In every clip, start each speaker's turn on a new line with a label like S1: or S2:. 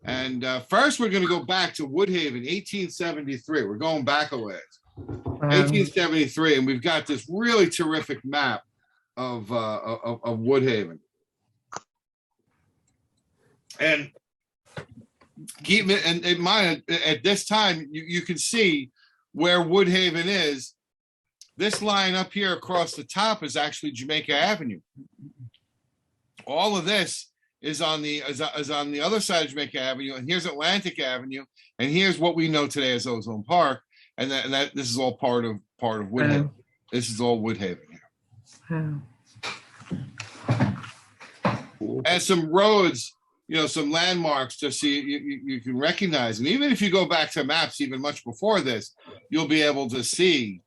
S1: And first, we're going to go back to Woodhaven, 1873. We're going back a ways. 1873, and we've got this really terrific map of Woodhaven. And keep it in mind, at this time, you can see where Woodhaven is. This line up here across the top is actually Jamaica Avenue. All of this is on the other side of Jamaica Avenue, and here's Atlantic Avenue, and here's what we know today as Ozone Park, and that this is all part of Woodhaven. This is all Woodhaven here. And some roads, some landmarks, just so you can recognize them. Even if you go back to maps even much before this, you'll be able to see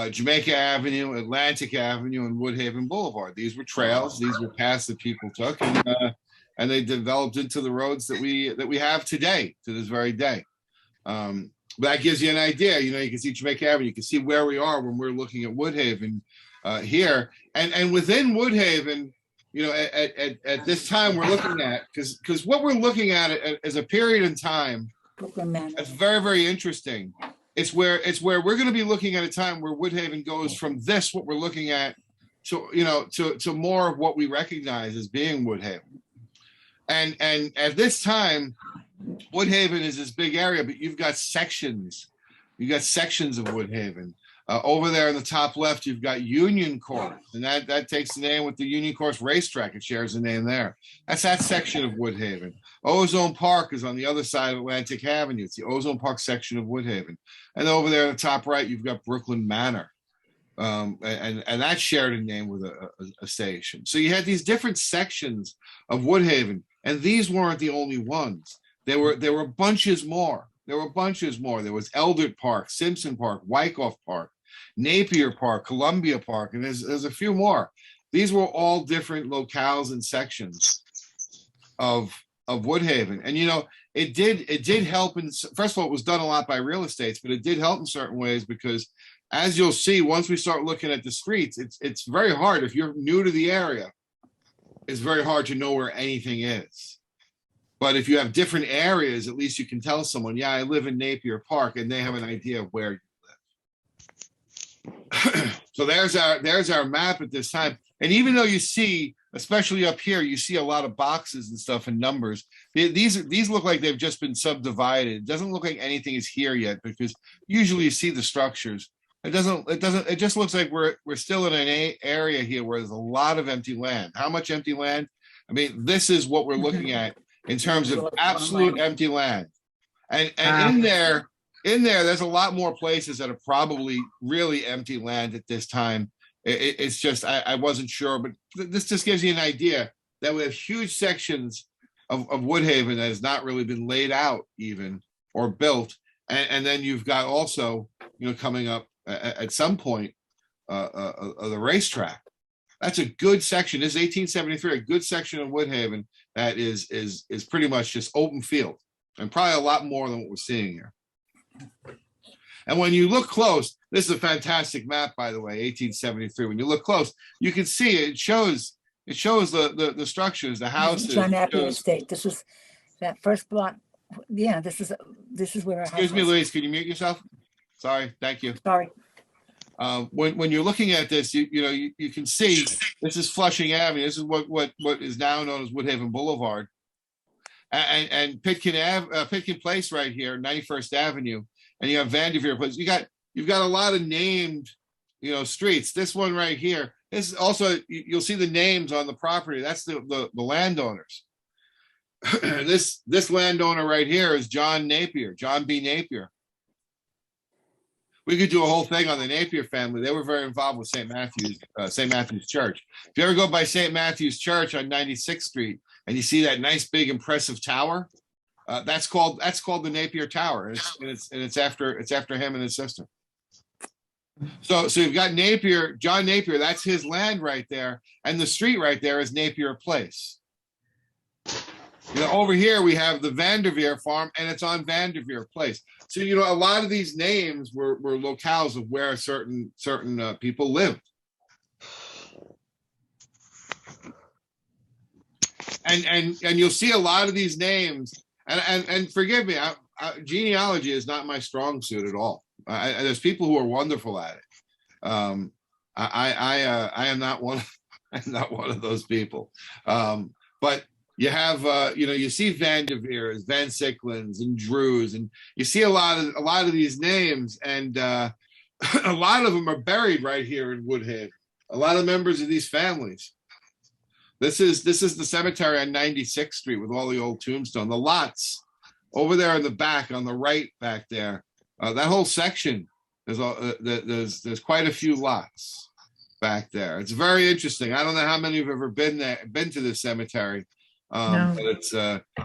S1: Jamaica Avenue, Atlantic Avenue, and Woodhaven Boulevard. These were trails. These were paths that people took, and they developed into the roads that we have today, to this very day. That gives you an idea. You can see Jamaica Avenue. You can see where we are when we're looking at Woodhaven here, and within Woodhaven, at this time we're looking at, because what we're looking at is a period in time that's very, very interesting. It's where we're going to be looking at a time where Woodhaven goes from this, what we're looking at, to more of what we recognize as being Woodhaven. And at this time, Woodhaven is this big area, but you've got sections. You've got sections of Woodhaven. Over there in the top left, you've got Union Course, and that takes the name with the Union Course racetrack. It shares the name there. That's that section of Woodhaven. Ozone Park is on the other side of Atlantic Avenue. It's the Ozone Park section of Woodhaven. And over there in the top right, you've got Brooklyn Manor. And that shared a name with a station. So you had these different sections of Woodhaven, and these weren't the only ones. There were bunches more. There was Eldert Park, Simpson Park, Wyckoff Park, Napier Park, Columbia Park, and there's a few more. These were all different locales and sections of Woodhaven. And it did help first of all, it was done a lot by real estates, but it did help in certain ways, because as you'll see, once we start looking at the streets, it's very hard. If you're new to the area, it's very hard to know where anything is. But if you have different areas, at least you can tell someone, yeah, I live in Napier Park, and they have an idea of where you live. So there's our map at this time. And even though you see, especially up here, you see a lot of boxes and stuff and numbers, these look like they've just been subdivided. It doesn't look like anything is here yet, because usually you see the structures. It just looks like we're still in an area here where there's a lot of empty land. How much empty land? I mean, this is what we're looking at in terms of absolute empty land. And in there's a lot more places that are probably really empty land at this time. It's just, I wasn't sure, but this just gives you an idea that we have huge sections of Woodhaven that has not really been laid out even or built. And then you've got also, coming up at some point, the racetrack. That's a good section. This is 1873, a good section of Woodhaven that is pretty much just open field, and probably a lot more than what we're seeing here. And when you look close, this is a fantastic map, by the way, 1873. When you look close, you can see it shows the structures, the houses.
S2: John Napier Estate. This is that first block. Yeah, this is where.
S1: Excuse me, Louise. Can you mute yourself? Sorry. Thank you.
S2: Sorry.
S1: When you're looking at this, you can see this is Flushing Avenue. This is what is now known as Woodhaven Boulevard, and Pitkin Place right here, 91st Avenue, and you have Vanderveer Place. You've got a lot of named streets. This one right here. This is also, you'll see the names on the property. That's the landowners. This landowner right here is John B. Napier. We could do a whole thing on the Napier family. They were very involved with St. Matthew's Church. If you ever go by St. Matthew's Church on 96th Street and you see that nice, big, impressive tower, that's called the Napier Tower, and it's after him and his sister. So you've got John Napier. That's his land right there, and the street right there is Napier Place. Over here we have the Vanderveer farm, and it's on Vanderveer Place. So a lot of these names were locales of where certain people lived. And you'll see a lot of these names And forgive me, genealogy is not my strong suit at all. There's people who are wonderful at it. I am not one. I'm not one of those people. But you have, you see Van de Veers, Van Sicklins, and Drews, and you see a lot of these names, and a lot of them are buried right here in Woodhaven. A lot of members of these families. This is the cemetery on 96th Street with all the old tombstone. The lots over there in the back, on the right back there, that whole section. There's quite a few lots back there. It's very interesting. I don't know how many have ever been to this cemetery,
S2: No.
S1: but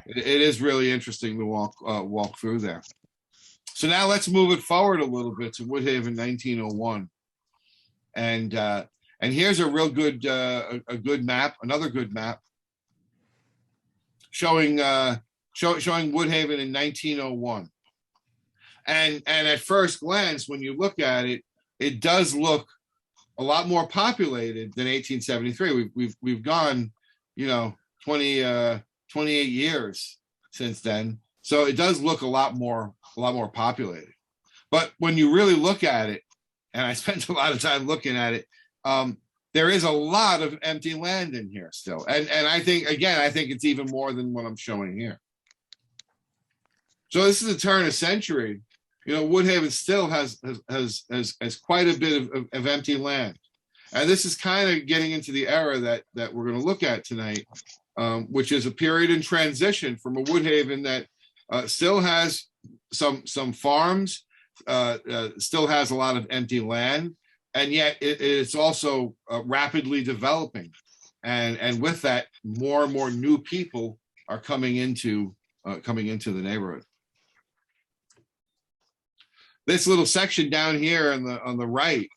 S1: it is really interesting to walk through there. So now let's move it forward a little bit to Woodhaven 1901, and here's a real good good map, another good map showing Woodhaven in 1901. And at first glance, when you look at it, it does look a lot more populated than 1873. We've gone, 28 years since then, so it does look a lot more populated. But when you really look at it, and I spent a lot of time looking at it, there is a lot of empty land in here still, and I think it's even more than what I'm showing here. So this is a turn of century. Woodhaven still has quite a bit of empty land, and this is kind of getting into the era that we're going to look at tonight, which is a period in transition from a Woodhaven that still has some farms, still has a lot of empty land, and yet it's also rapidly developing, and with that, more and more new people are coming into the neighborhood. This little section down here on the right,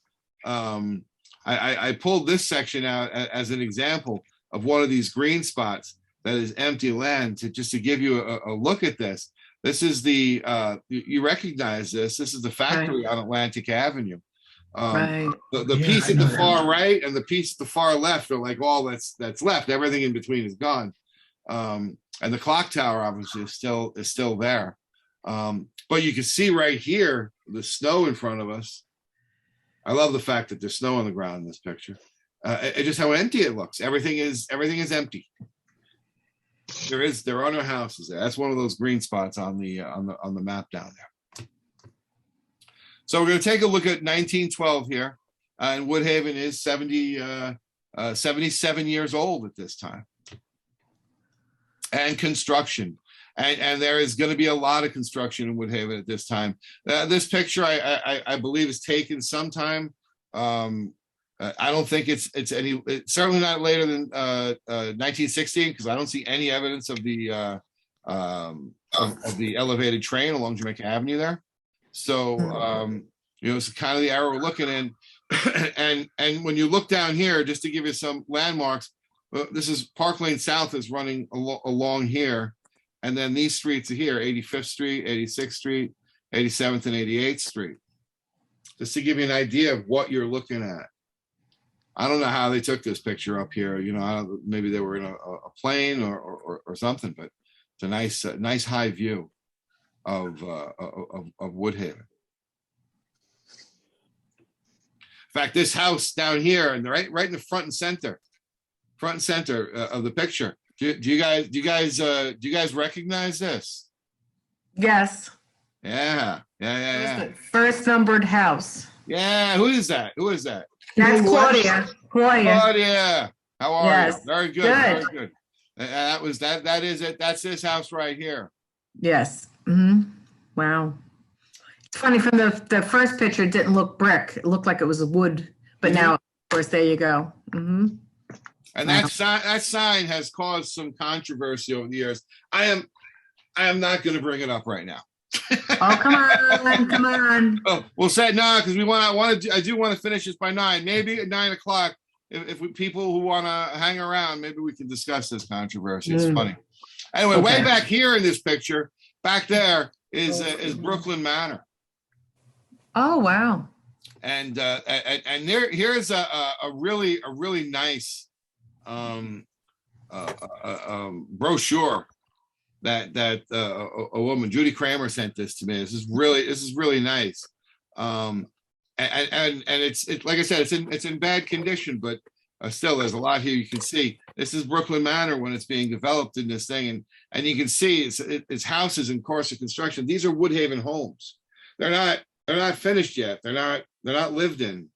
S1: I pulled this section out as an example of one of these green spots that is empty land, to give you a look at this. This is you recognize this. This is the factory on Atlantic Avenue. The piece at the far right and the piece at the far left are like all that's left. Everything in between is gone. And the clock tower obviously is still there. But you can see right here the snow in front of us. I love the fact that there's snow on the ground in this picture. Just how empty it looks. Everything is empty. There are no houses there. That's one of those green spots on the map down there. So we're going to take a look at 1912 here, and Woodhaven is 77 years old at this time. And construction. And there is going to be a lot of construction in Woodhaven at this time. This picture, I believe, is taken sometime. I don't think it's certainly not later than 1916, because I don't see any evidence of the elevated train along Jamaica Avenue there. So it's kind of the era we're looking in. and when you look down here, just to give you some landmarks, this is Park Lane South is running along here. And then these streets are here, 85th Street, 86th Street, 87th and 88th Street. Just to give you an idea of what you're looking at. I don't know how they took this picture up here. Maybe they were in a plane or something, but it's a nice high view of Woodhaven. In fact, this house down here, and right in the front and center of the picture. Do you guys recognize this?
S3: Yes.
S1: Yeah.
S3: First numbered house.
S1: Yeah. Who is that?
S3: That's Claudia.
S1: Claudia. How are
S3: Yes.
S1: you? Very good.
S3: Good.
S1: Very good. That is it. That's this house right here.
S3: Yes. Wow. It's funny, from the first picture, it didn't look brick. It looked like it was wood, but now, of course, there you go.
S1: And that sign has caused some controversy over the years. I am not going to bring it up right now.
S3: Oh, come on.
S1: Oh, we'll say no, because I do want to finish this by 9. Maybe at 9 o'clock, if people who want to hang around, maybe we can discuss this controversy. It's funny. Anyway,
S3: Okay.
S1: way back here in this picture, back there is Brooklyn Manor.
S3: Oh, wow.
S1: And here's a really nice brochure a woman, Judy Kramer, sent this to me. This is really nice. And it's like I said, it's in bad condition, but still there's a lot here you can see. This is Brooklyn Manor when it's being developed in this thing, and you can see it's houses in course of construction. These are Woodhaven homes. They're not finished yet. They're not lived in,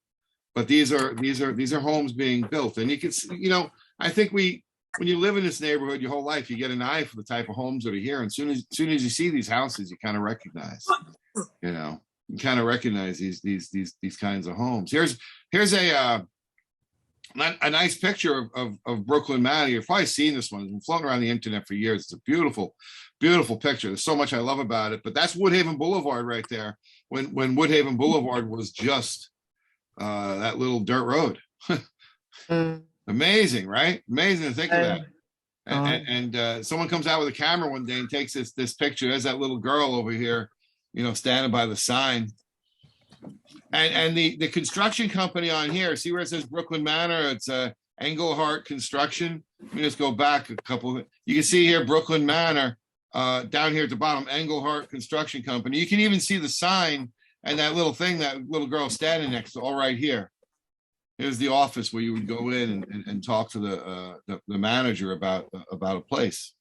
S1: but these are homes being built. And you can see, I think when you live in this neighborhood your whole life, you get an eye for the type of homes that are here. And soon as you see these houses, you kind of recognize, you kind of recognize these kinds of homes. Here's a nice picture of Brooklyn Manor. You've probably seen this one. It's been floating around the internet for years. It's a beautiful, beautiful picture. There's so much I love about it. But that's Woodhaven Boulevard right there. When Woodhaven Boulevard was just that little dirt road. Amazing, right? Amazing to think of that. And someone comes out with a camera one day and takes this picture. There's that little girl over here, standing by the sign. And the construction company on here, see where it says Brooklyn Manor? It's Engelhart Construction. Let me just go back a couple. You can see here Brooklyn Manor down here at the bottom, Engelhart Construction Company. You can even see the sign and that little thing that little girl standing next to, all right here. Here's the office where you would go in and talk to the manager about a place.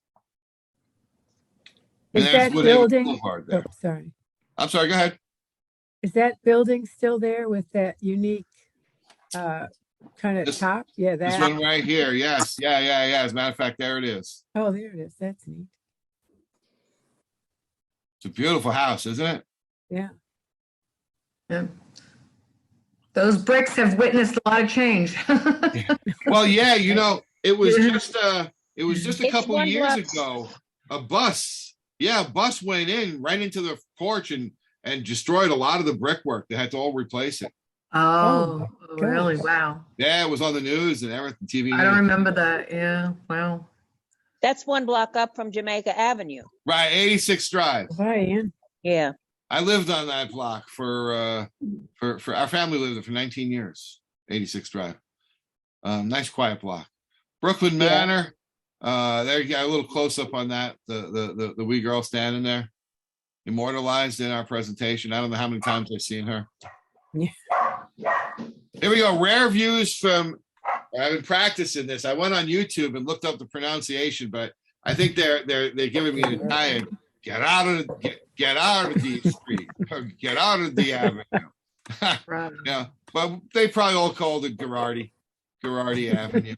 S4: Is that building?
S1: There.
S4: Oh, sorry.
S1: I'm sorry. Go ahead.
S4: Is that building still there with that unique kind of top? Yeah,
S1: this
S4: that.
S1: one right here. Yes. Yeah. As a matter of fact, there it is.
S4: Oh, there it is. That's neat.
S1: It's a beautiful house, isn't it?
S4: Yeah.
S3: Yeah. Those bricks have witnessed a lot of change.
S1: Well, yeah, it was just a couple of years ago. A bus went in right into the porch and destroyed a lot of the brickwork. They had to all replace it.
S3: Oh, really? Wow.
S1: Yeah, it was on the news and everything. TV.
S3: I don't remember that. Yeah. Wow.
S5: That's one block up from Jamaica Avenue.
S1: Right, 86th Drive.
S4: Hi, Ann.
S5: Yeah.
S1: I lived on that block for our family lived there for 19 years. 86th Drive. Nice quiet block. Brooklyn Manor. There you got a little close up on that. The wee girl standing there, immortalized in our presentation. I don't know how many times I've seen her.
S4: Yeah.
S1: Here we go. Rare views from. I've been practicing this. I went on YouTube and looked up the pronunciation, but I think they're giving me an Italian. Get out of the street. Get out of the avenue.
S3: Right.
S1: Yeah, but they probably all called it Girardi Avenue.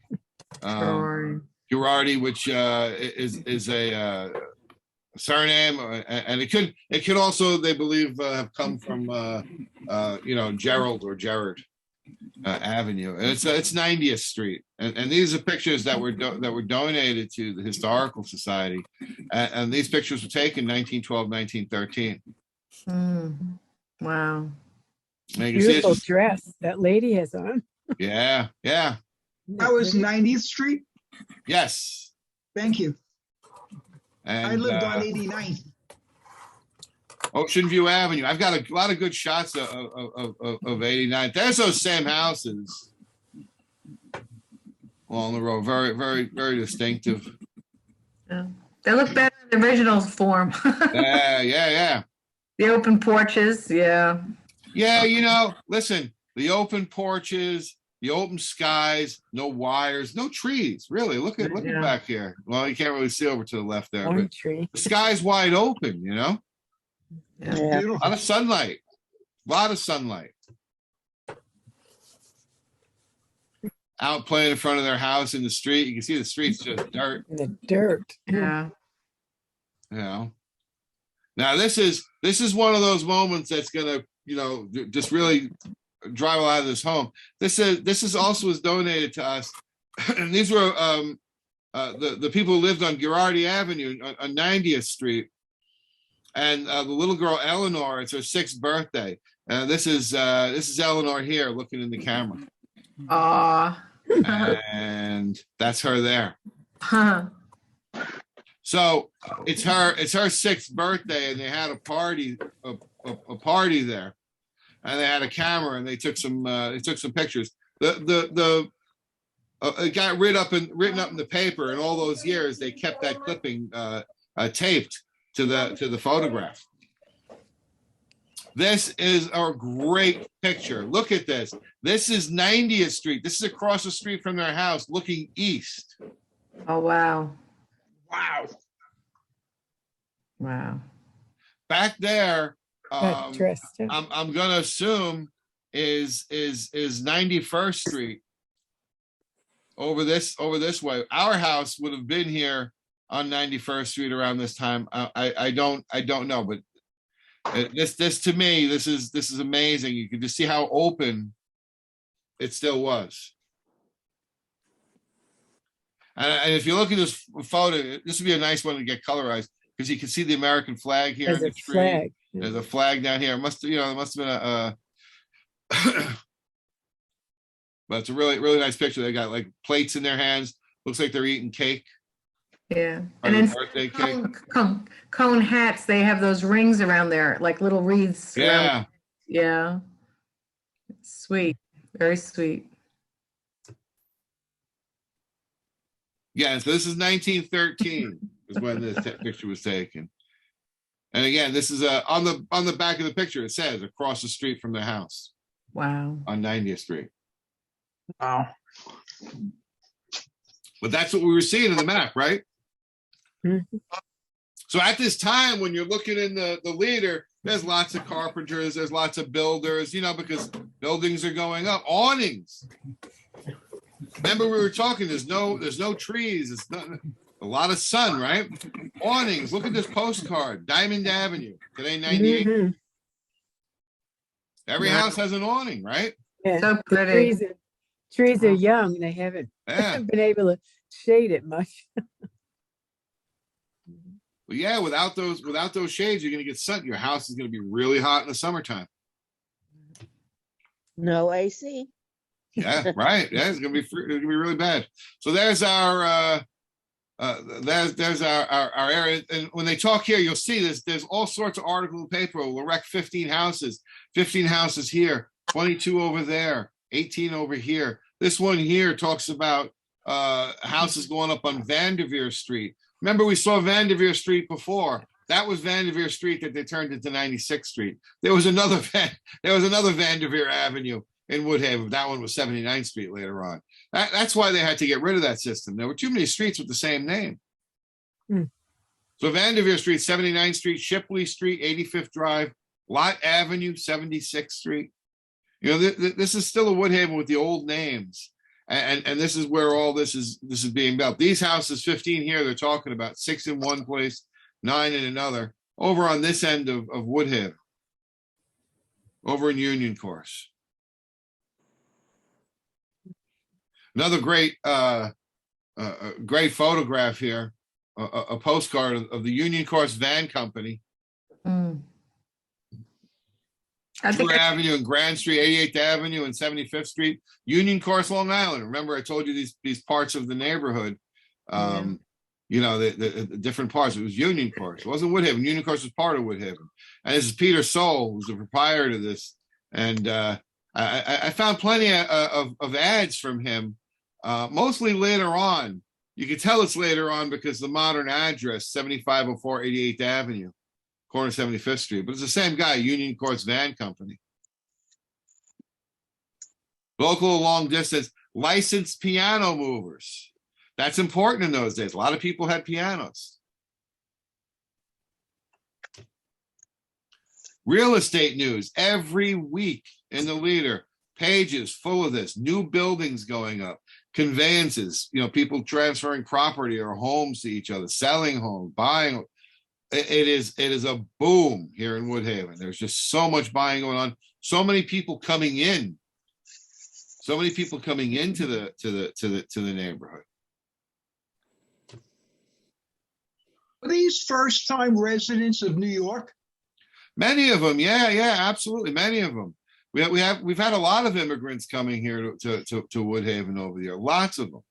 S1: Girardi, which is a surname, and it could also, they believe, have come from Gerald or Gerard Avenue, and it's 90th Street, and these are pictures that were donated to the Historical Society, and these pictures were taken 1912, 1913.
S3: Wow.
S4: Beautiful dress that lady has on.
S1: Yeah.
S6: That was 90th Street?
S1: Yes.
S6: Thank you.
S1: And
S6: I lived on 89th.
S1: Ocean View Avenue. I've got a lot of good shots of 89. There's those same houses along the road. Very, very, very distinctive.
S3: Yeah. They look better in the original form.
S1: Yeah.
S3: The open porches. Yeah.
S1: Yeah, listen, the open porches, the open skies, no wires, no trees. Really, look at back here. Well, you can't really see over to the left there,
S4: One
S1: but
S4: tree.
S1: the sky's wide open,
S3: Yeah.
S1: A lot of sunlight. Out playing in front of their house in the street. You can see the street's just dirt.
S4: In the dirt.
S3: Yeah.
S1: Now this is one of those moments that's gonna, just really drive a lot of this home. This is also was donated to us, and these were the people who lived on Girardi Avenue on 90th Street. And the little girl Eleanor, it's her 6th birthday. This is Eleanor here looking in the camera. And that's her there. So it's her 6th birthday, and they had a party there, and they had a camera, and they took some pictures. It got written up in the paper, and all those years they kept that clipping. taped to the photograph. This is a great picture. Look at this. This is 90th Street. This is across the street from their house, looking east.
S3: Oh, wow.
S6: Wow.
S3: Wow.
S1: Back there,
S4: That dress, too.
S1: I'm gonna assume is 91st Street. Over this way. Our house would have been here on 91st Street around this time. I don't know, but this to me, this is amazing. You can just see how open it still was. And if you look at this photo, this would be a nice one to get colorized because you can see the American flag here
S4: There's
S1: in
S4: a
S1: the tree.
S4: flag.
S1: There's a flag down here. It must have been a but it's a really, really nice picture. They got like plates in their hands. Looks like they're eating cake.
S3: Yeah.
S1: Or
S3: And
S1: their
S3: then
S1: birthday cake.
S3: cone hats, they have those rings around there, like little wreaths.
S1: Yeah.
S3: Yeah. Sweet. Very sweet.
S1: Yeah, so this is 1913 is when this picture was taken. And again, this is on the back of the picture. It says across the street from their house
S3: Wow.
S1: on 90th Street.
S6: Wow.
S1: But that's what we were seeing in the map, right?
S4: Mhm.
S1: So at this time, when you're looking in the leader, there's lots of carpenters, there's lots of builders, because buildings are going up. Awnings. Remember we were talking, there's no trees, it's not a lot of sun, right? Awnings. Look at this postcard, Diamond Avenue, today 98.
S4: Mhm.
S1: Every
S3: Wow.
S1: house has an awning, right?
S4: Yeah,
S3: So
S4: the
S3: pretty.
S4: trees are young. They haven't
S1: Yeah.
S4: been able to shade it much.
S1: Well, yeah, without those shades, you're gonna get sun. Your house is gonna be really hot in the summertime.
S5: No AC.
S1: Yeah, right. Yeah, it's gonna be really bad. So there's our there's our area. And when they talk here, you'll see this. There's all sorts of articles in the paper. We'll erect 15 houses here, 22 over there, 18 over here. This one here talks about houses going up on Vanderveer Street. Remember, we saw Vanderveer Street before. That was Vanderveer Street that they turned into 96th Street. There was another Vanderveer Avenue in Woodhaven. That one was 79th Street later on. That's why they had to get rid of that system. There were too many streets with the same name.
S4: Hmm.
S1: So Vanderveer Street, 79th Street, Shipley Street, 85th Drive, Lott Avenue, 76th Street. This is still a Woodhaven with the old names. And this is where all this is being built. These houses, 15 here, they're talking about 6 in one place, 9 in another, over on this end of Woodhaven, over in Union Course. Another great great photograph here, a postcard of the Union Course Van Company.
S3: Mm. I
S1: Drew
S3: think
S1: Avenue and Grand Street, 88th Avenue and 75th Street, Union Course, Long Island. Remember, I told you these parts of the neighborhood. The different parts. It was Union Course. It wasn't Woodhaven. Union Course was part of Woodhaven. And this is Peter Soul, who's the proprietor to this. And I found plenty of ads from him, mostly later on. You can tell it's later on because the modern address, 7504 88th Avenue. Corner 75th Street, but it's the same guy, Union Course Van Company. Local long distance, licensed piano movers. That's important in those days. A lot of people had pianos. Real estate news every week in the leader. Pages full of this. New buildings going up. Conveyances, people transferring property or homes to each other, selling homes, buying. It is a boom here in Woodhaven. There's just so much buying going on. So many people coming in. So many people coming into the neighborhood.
S6: Are these first-time residents of New York?
S1: Many of them, yeah, absolutely. Many of them. We've had a lot of immigrants coming here to Woodhaven over the year. Lots of them.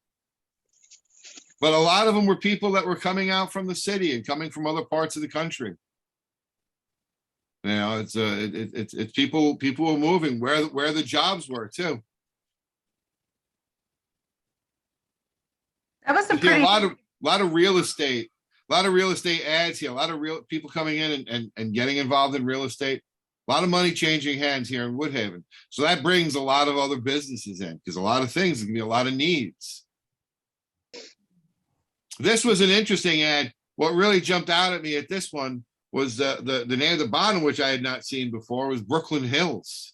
S1: But a lot of them were people that were coming out from the city and coming from other parts of the country. It's people were moving where the jobs were too.
S3: that was a
S1: You see
S3: pretty.
S1: a lot of real estate lot of real estate ads here, a lot of real people coming in and getting involved in real estate. A lot of money changing hands here in Woodhaven. So that brings a lot of other businesses in because a lot of things, there can be a lot of needs. This was an interesting ad. What really jumped out at me at this one was the name of the bottom, which I had not seen before, was Brooklyn Hills.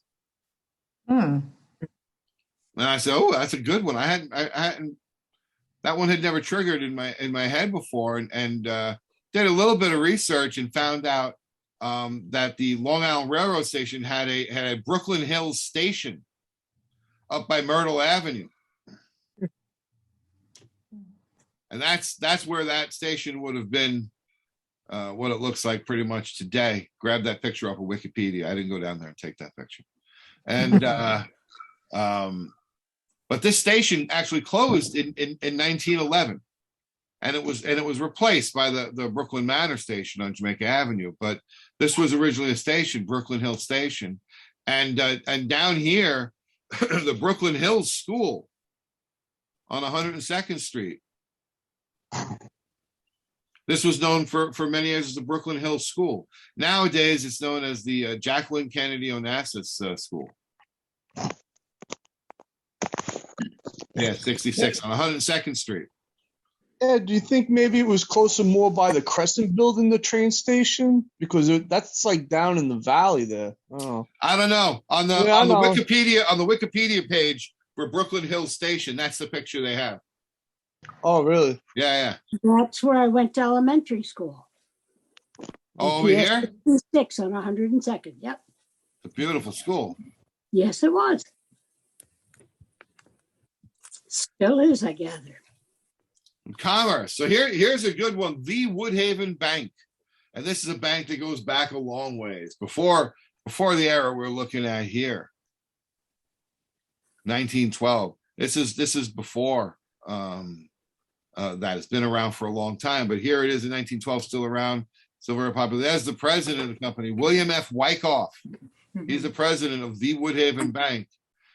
S3: Hmm.
S1: And I said, "Oh, that's a good one. I hadn't. That one had never triggered in my head before." And did a little bit of research and found out that the Long Island Railroad Station had a Brooklyn Hills station up by Myrtle Avenue, and that's where that station would have been. What it looks like pretty much today. Grab that picture off of Wikipedia. I didn't go down there and take that picture. And but this station actually closed in 1911, and it was replaced by the Brooklyn Manor Station on Jamaica Avenue. But this was originally a station, Brooklyn Hills Station, and down here, the Brooklyn Hills School on 102nd Street. This was known for many years as the Brooklyn Hills School. Nowadays, it's known as the Jacqueline Kennedy Onassis School. Yeah, 66 on 102nd Street.
S7: Yeah, do you think maybe it was closer more by the Crescent Building, the train station? Because that's like down in the valley there. Oh.
S1: I don't know. On the Wikipedia page for Brooklyn Hills Station, that's the picture they have.
S7: Oh, really?
S1: Yeah.
S8: That's where I went to elementary school.
S1: Oh, over here?
S8: 6 on 102nd. Yep.
S1: It's a beautiful school.
S8: Yes, it was. Still is, I gather.
S1: Commerce. So here's a good one. The Woodhaven Bank. And this is a bank that goes back a long ways. Before the era we're looking at here. 1912. This is before that. It's been around for a long time, but here it is in 1912, still around, still very popular. There's the president of the company, William F. Wyckoff. He's the president of the Woodhaven Bank.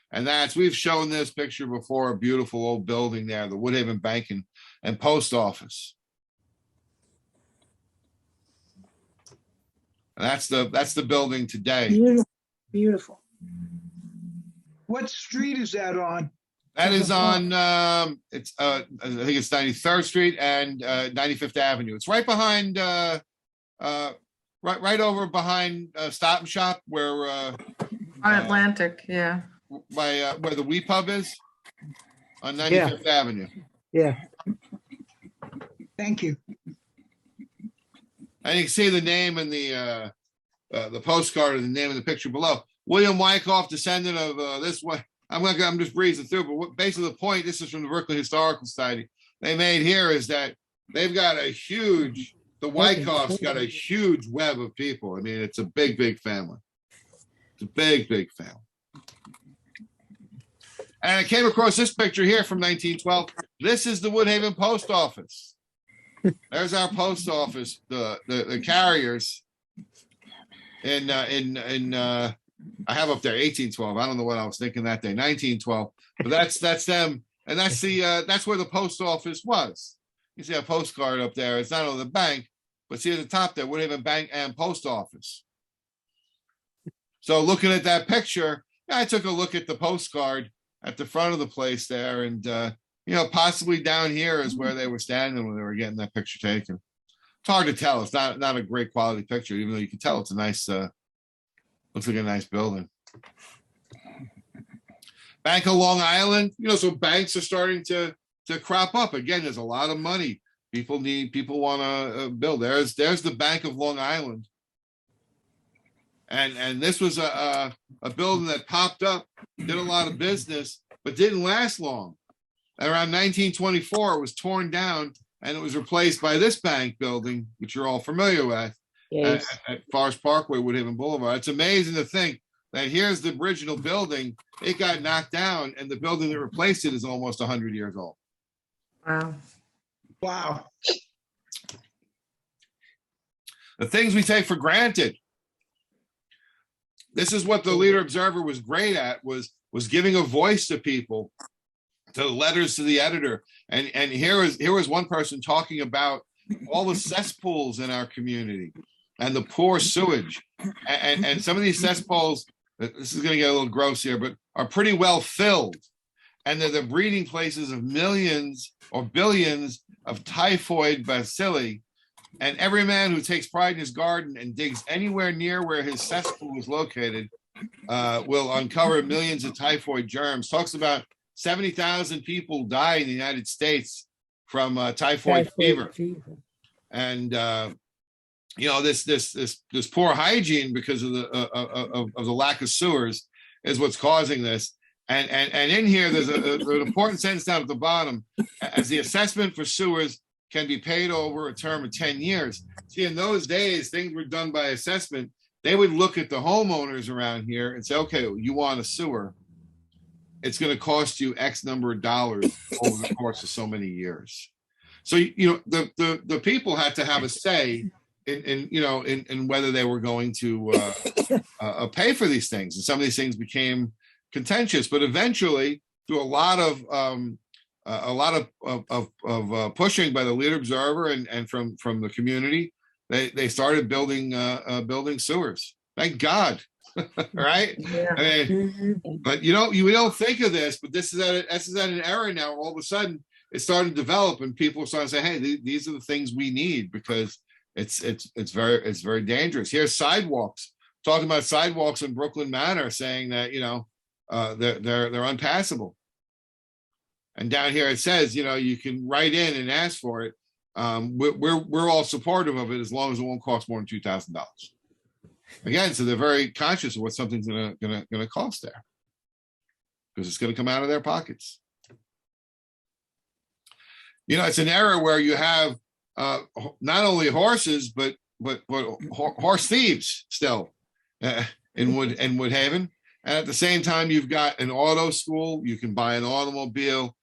S1: And we've shown this picture before, a beautiful old building there, the Woodhaven Bank and Post Office. And that's the building today.
S8: Beautiful. Beautiful.
S6: What street is that on?
S1: That is on, I think it's 93rd Street and 95th Avenue. It's right behind, right over behind Stop and Shop, where
S3: On Atlantic, yeah.
S1: by where the Wee Pub is on 95th Avenue.
S6: Yeah. Thank you.
S1: And you can see the name in the postcard or the name of the picture below. William Wyckoff, descendant of this way. I'm just breezing through, but basically the point, this is from the Brooklyn Historical Society, they made here is that they've got the Wyckoffs got a huge web of people. I mean, it's a big, big family. It's a big, big family. And I came across this picture here from 1912. This is the Woodhaven Post Office. There's our post office, the carriers in I have up there 1812. I don't know what I was thinking that day, 1912. But that's them, and that's where the post office was. You see a postcard up there. It's not only the bank, but see at the top there, Woodhaven Bank and Post Office. So looking at that picture, I took a look at the postcard at the front of the place there, and possibly down here is where they were standing when they were getting that picture taken. It's hard to tell. It's not a great quality picture, even though you can tell it's a nice. Looks like a nice building. Bank of Long Island, so banks are starting to crop up. Again, there's a lot of money. People want to build. There's the Bank of Long Island. And this was a building that popped up, did a lot of business, but didn't last long. Around 1924, it was torn down and it was replaced by this bank building, which you're all familiar with. Yes. At Forest Parkway, Woodhaven Boulevard. It's amazing to think that here's the original building. It got knocked down, and the building that replaced it is almost 100 years old.
S3: Wow.
S6: Wow.
S1: The things we take for granted. This is what the Leader Observer was great at, was giving a voice to people, to letters to the editor. And here was one person talking about all the cesspools in our community and the poor sewage. And some of these cesspools, this is going to get a little gross here, but are pretty well filled. And they're the breeding places of millions or billions of typhoid bacilli. And every man who takes pride in his garden and digs anywhere near where his cesspool is located will uncover millions of typhoid germs. Talks about 70,000 people die in the United States from typhoid fever. And this poor hygiene because of the lack of sewers is what's causing this. And in here, there's an important sentence down at the bottom, as the assessment for sewers can be paid over a term of 10 years. See, in those days, things were done by assessment. They would look at the homeowners around here and say, okay, you want a sewer. It's going to cost you X number of dollars over the course of so many years. So, the people had to have a say in whether they were going to pay for these things. And some of these things became contentious, but eventually, through a lot of pushing by the Lead Observer and from the community, they started building sewers. Thank God, right?
S3: Yeah.
S1: I mean, but you don't think of this, but this is at an era now. All of a sudden, it's starting to develop, and people are starting to say, "Hey, these are the things we need," because it's very dangerous. Here's sidewalks, talking about sidewalks in Brooklyn Manor, saying that they're unpassable. And down here it says, you can write in and ask for it. We're all supportive of it as long as it won't cost more than $2,000. Again, so they're very conscious of what something's gonna cost there, because it's gonna come out of their pockets. It's an era where you have not only horses but horse thieves still in Woodhaven. And at the same time, you've got an auto school. You can buy an automobile.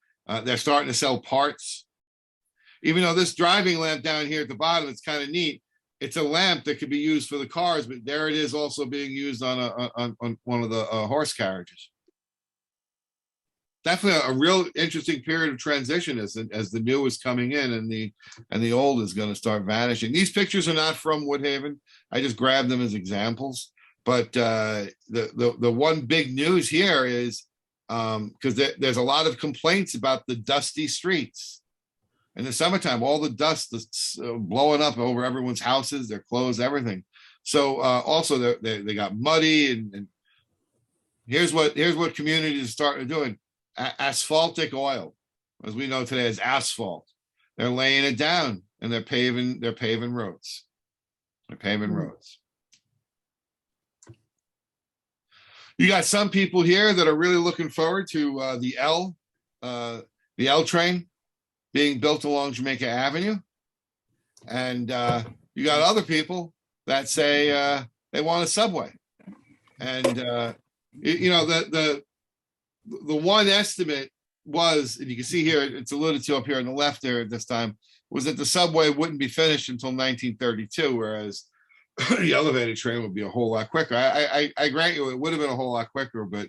S1: They're starting to sell parts. Even though this driving lamp down here at the bottom, it's kind of neat. It's a lamp that could be used for the cars, but there it is also being used on one of the horse carriages. Definitely a real interesting period of transition as the new is coming in and the old is going to start vanishing. These pictures are not from Woodhaven. I just grabbed them as examples. But the one big news here is because there's a lot of complaints about the dusty streets. In the summertime, all the dust is blowing up over everyone's houses, their clothes, everything. So also they got muddy, and here's what communities are starting to do. Asphaltic oil, as we know today, as asphalt. They're laying it down and they're paving roads. They're paving roads. You got some people here that are really looking forward to the L train being built along Jamaica Avenue. And you got other people that say they want a subway. And, the one estimate was, and you can see here, it's alluded to up here on the left there at this time, was that the subway wouldn't be finished until 1932, whereas the elevated train would be a whole lot quicker. I grant you it would have been a whole lot quicker, but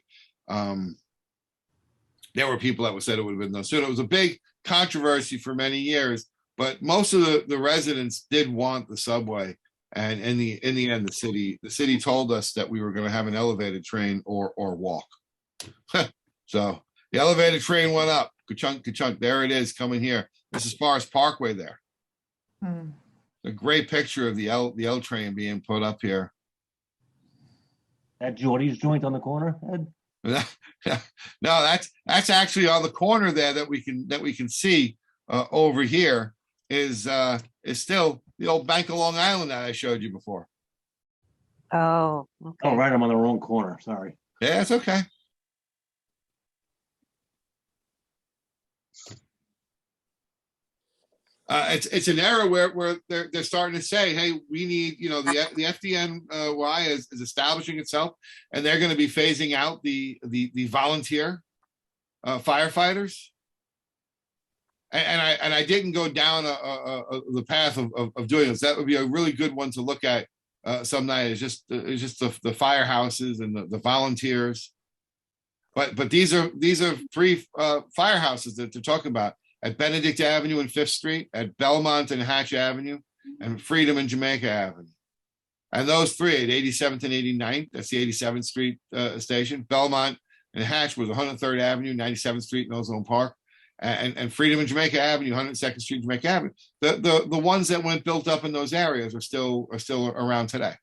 S1: there were people that would said it would have been no sooner. It was a big controversy for many years, but most of the residents did want the subway. And in the end, the city told us that we were going to have an elevated train or walk. So the elevated train went up. Ka-chunk, ka-chunk. There it is coming here. This is Forest Parkway there. A great picture of the L train being put up here.
S9: That Geordie's joint on the corner, Ed?
S1: No, that's actually on the corner there that we can see over here is still the old Bank of Long Island that I showed you before.
S5: Oh, okay.
S9: Oh, right, I'm on the wrong corner. Sorry.
S1: Yeah, it's okay. It's an era where they're starting to say, hey, we need, the FDNY is establishing itself, and they're going to be phasing out the volunteer firefighters. And I didn't go down the path of doing this. That would be a really good one to look at some night. It's just the firehouses and the volunteers. But these are free firehouses that they're talking about. at Benedict Avenue and 5th Street, at Belmont and Hatch Avenue, and Freedom and Jamaica Avenue. And those three at 87th and 89th, that's the 87th Street station. Belmont and Hatch was 103rd Avenue, 97th Street, in Ozone Park, and Freedom and Jamaica Avenue, 102nd Street, Jamaica Avenue. The ones that went built up in those areas are still around today.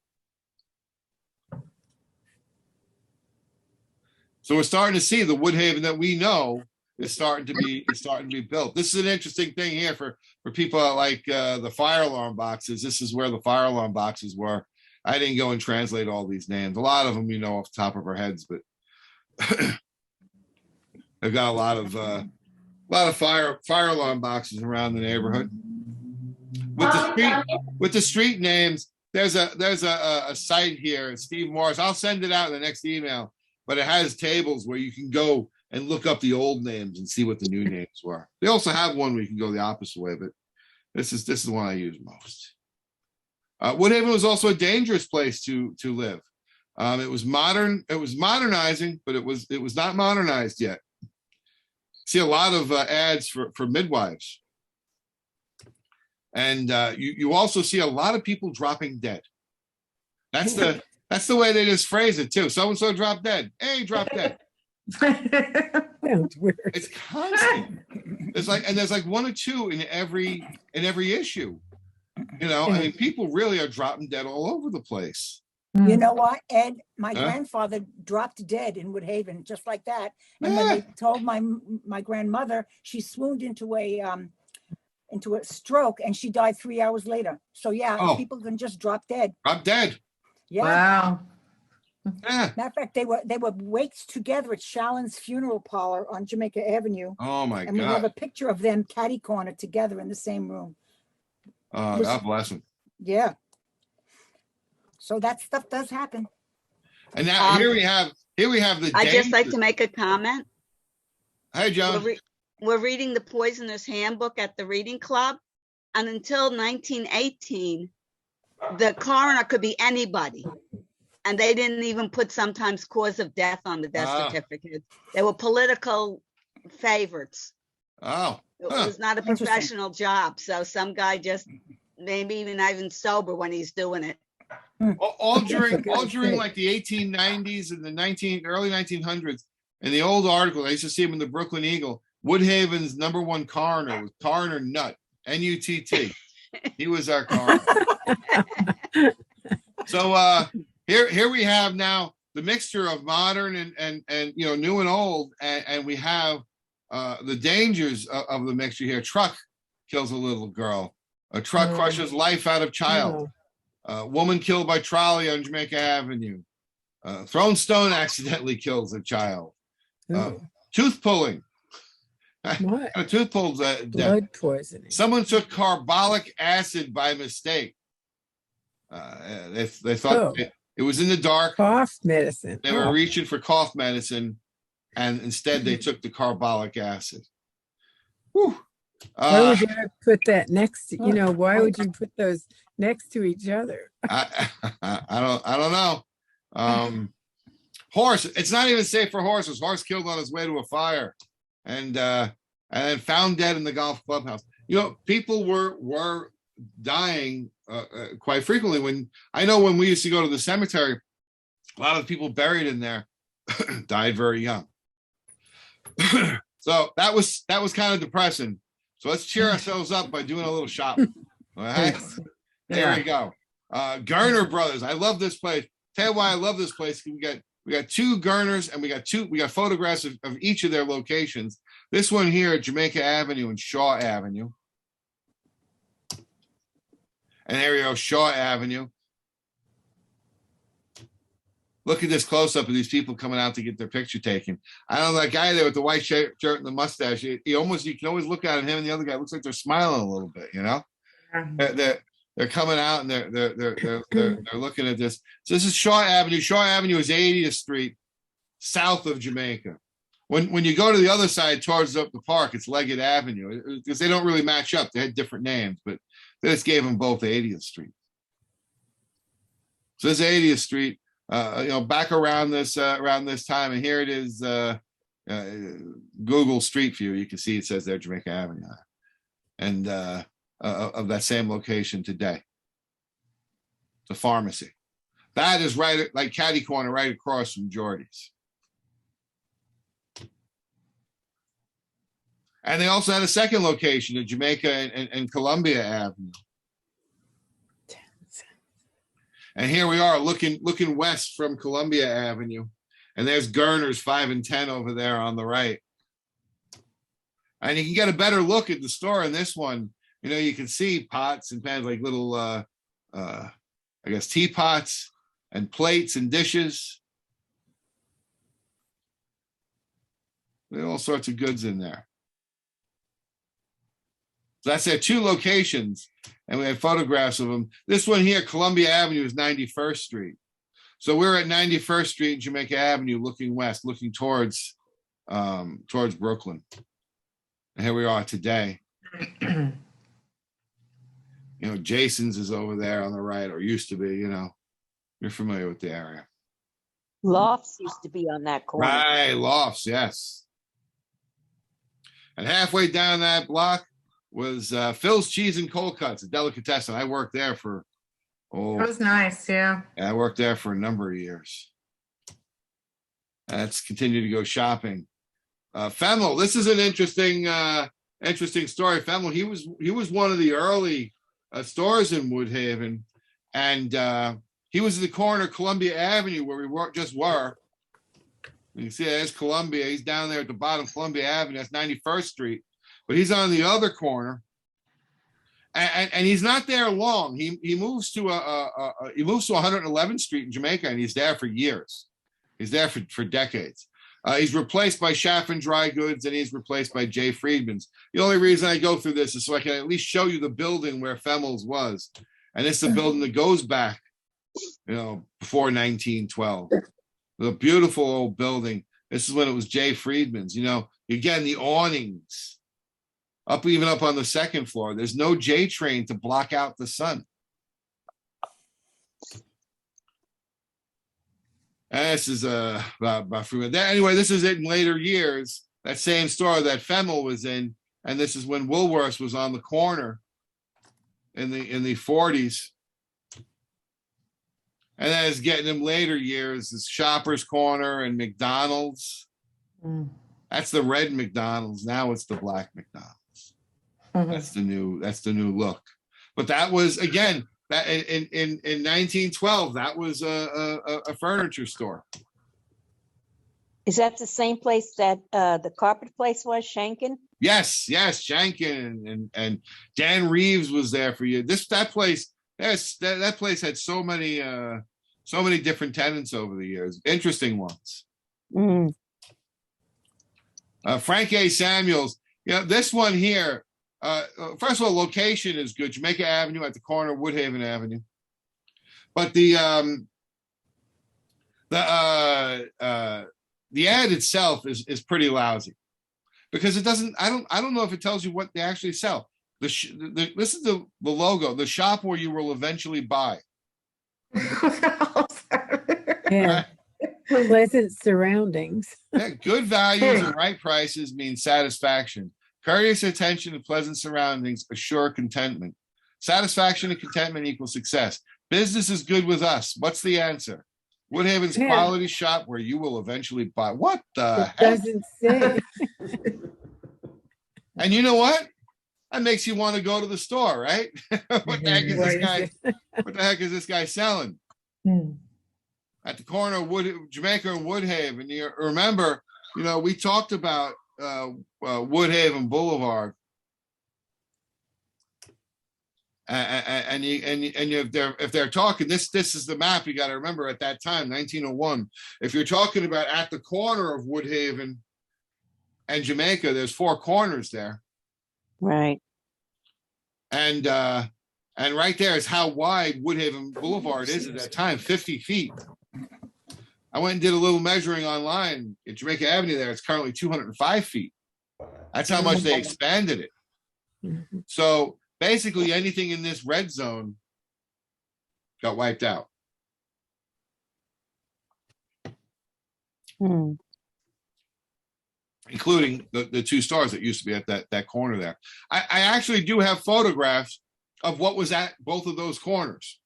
S1: So we're starting to see the Woodhaven that we know is starting to be built. This is an interesting thing here for people that like the fire alarm boxes. This is where the fire alarm boxes were. I didn't go and translate all these names. A lot of them we know off the top of our heads, but they've got a lot of fire alarm boxes around the neighborhood. With the street names, there's a site here, Steve Morris. I'll send it out in the next email. But it has tables where you can go and look up the old names and see what the new names were. They also have one where you can go the opposite way, but this is the one I use most. Woodhaven was also a dangerous place to live. It was modern. It was modernizing, but it was not modernized yet. See a lot of ads for midwives, and you also see a lot of people dropping dead. That's the way they just phrase it too. So and so dropped dead. Hey, drop dead.
S4: Sounds weird.
S1: It's constant. There's like one or two in every issue. You know, I mean, people really are dropping dead all over the place.
S2: You know what, Ed? My grandfather dropped dead in Woodhaven, just like that. And when they told my grandmother, she swooned into a stroke, and she died 3 hours later. So yeah, people can just drop dead.
S1: Drop dead.
S2: Yeah.
S3: Wow.
S1: Yeah.
S2: Matter of fact, they were waked together at Shallon's funeral parlor on Jamaica Avenue.
S1: Oh my
S2: And we have a picture of them catty-cornered together in the same room.
S1: Oh, God bless them.
S2: Yeah. So that stuff does happen.
S1: And now here we have the.
S5: I'd just like to make a comment.
S1: Hey, John.
S5: We're reading the Poisoner's Handbook at the Reading Club, and until 1918, the coroner could be anybody, and they didn't even put sometimes cause of death on the death certificate. They were political favorites.
S1: Oh,
S5: it was not a professional job. So some guy just maybe even sober when he's doing it.
S1: All during like the 1890s and the early 1900s. In the old article, I used to see him in the Brooklyn Eagle. Woodhaven's #1 coroner was Coroner Nutt, N-U-T-T. He was our coroner. So here we have now the mixture of modern and new and old, and we have the dangers of the mixture here. Truck kills a little girl. A truck crushes life out of child. Woman killed by trolley on Jamaica Avenue. Thrown stone accidentally kills a child. Tooth pulling.
S4: What?
S1: A tooth pulled death.
S4: Blood poisoning.
S1: Someone took carbolic acid by mistake. They thought it was in the dark.
S4: Cough medicine.
S1: They were reaching for cough medicine, and instead they took the carbolic acid. Whew.
S4: Why would you put that next to, why would you put those next to each other?
S1: I don't know. Horse, it's not even safe for horses. Horse killed on his way to a fire, and then found dead in the golf clubhouse. People were dying quite frequently. When we used to go to the cemetery, a lot of the people buried in there died very young. So that was kind of depressing. So let's cheer ourselves up by doing a little shopping. All right, there we go. Garner Brothers, I love this place. Tell you why I love this place. We got two Gurners, and we got photographs of each of their locations. This one here at Jamaica Avenue and Shaw Avenue. And there we go, Shaw Avenue. Look at this close-up of these people coming out to get their picture taken. I don't know, that guy there with the white shirt and the mustache. You can always look at him and the other guy looks like they're smiling a little bit. They're coming out and they're looking at this. So this is Shaw Avenue. Shaw Avenue is 80th Street, south of Jamaica. When you go to the other side towards the park, it's Leggett Avenue, because they don't really match up. They had different names, but they just gave them both 80th Street. So this is 80th Street. Back around this time, and here it is Google Street View, you can see it says there Jamaica Avenue, and of that same location today. The pharmacy. That is right, like Caddy Corner, right across from Jordy's. And they also had a second location in Jamaica and Columbia Avenue. And here we are looking west from Columbia Avenue. And there's Gurner's 5 and 10 over there on the right. And you can get a better look at the store in this one. You know, you can see pots and pans, like little, I guess, teapots and plates and dishes. There are all sorts of goods in there. So that's their 2 locations, and we have photographs of them. This one here, Columbia Avenue, is 91st Street. So we're at 91st Street and Jamaica Avenue, looking west, looking towards Brooklyn. And here we are today. You know, Jason's is over there on the right, or used to be. You know, you're familiar with the area.
S10: Lofts used to be on that corner.
S1: Right, Lofts, yes. And halfway down that block was Phil's Cheese and Cold Cuts, a delicatessen. I worked there for,
S3: It was nice, yeah.
S1: I worked there for a number of years. Let's continue to go shopping. Femmel, this is an interesting story. Femmel, he was one of the early stores in Woodhaven, and he was in the corner of Columbia Avenue where we just were. You can see there's Columbia. He's down there at the bottom of Columbia Avenue. That's 91st Street. But he's on the other corner, and he's not there long. He moves to 111th Street in Jamaica, and he's there for years. He's there for decades. He's replaced by Schaff and Dry Goods, and he's replaced by J. Friedman's. The only reason I go through this is so I can at least show you the building where Femmel's was, and it's a building that goes back, you know, before 1912. The beautiful old building. This is when it was J. Friedman's. You know, again, the awnings. Even up on the second floor, there's no J train to block out the sun. And this is about Freeman. Anyway, this is it in later years. That same store that Femmel was in, and this is when Woolworths was on the corner in the 40s. And then it's getting them later years, is Shoppers Corner and McDonald's. That's the red McDonald's. Now it's the black McDonald's. That's the new look. But that was, again, that in 1912, that was a furniture store.
S10: Is that the same place that the carpet place was, Shankin?
S1: Yes, Shankin and Dan Reeves was there for you. That place had so many different tenants over the years, interesting ones. Frank A. Samuels, you know, this one here. First of all, location is good. Jamaica Avenue at the corner of Woodhaven Avenue. But the ad itself is pretty lousy because it doesn't. I don't know if it tells you what they actually sell. This is the logo. The shop where you will eventually buy.
S4: Yeah. Pleasant surroundings.
S1: Yeah, good values and right prices mean satisfaction. Courteous attention and pleasant surroundings assure contentment. Satisfaction and contentment equal success. Business is good with us. What's the answer? Woodhaven's quality shop where you will eventually buy. What the heck?
S4: Doesn't say.
S1: And you know what? That makes you want to go to the store, right? What the heck is this guy? What the heck is this guy selling? At the corner of Jamaica and Woodhaven. You remember, you know, we talked about Woodhaven Boulevard, and if they're talking, this is the map you got to remember at that time, 1901. If you're talking about at the corner of Woodhaven and Jamaica, there's 4 corners there,
S10: right?
S1: And right there is how wide Woodhaven Boulevard is at that time, 50 feet. I went and did a little measuring online at Jamaica Avenue there. It's currently 205 feet. That's how much they expanded it. So basically anything in this red zone got wiped out. including the two stores that used to be at that corner there. I actually do have photographs of what was at both of those corners.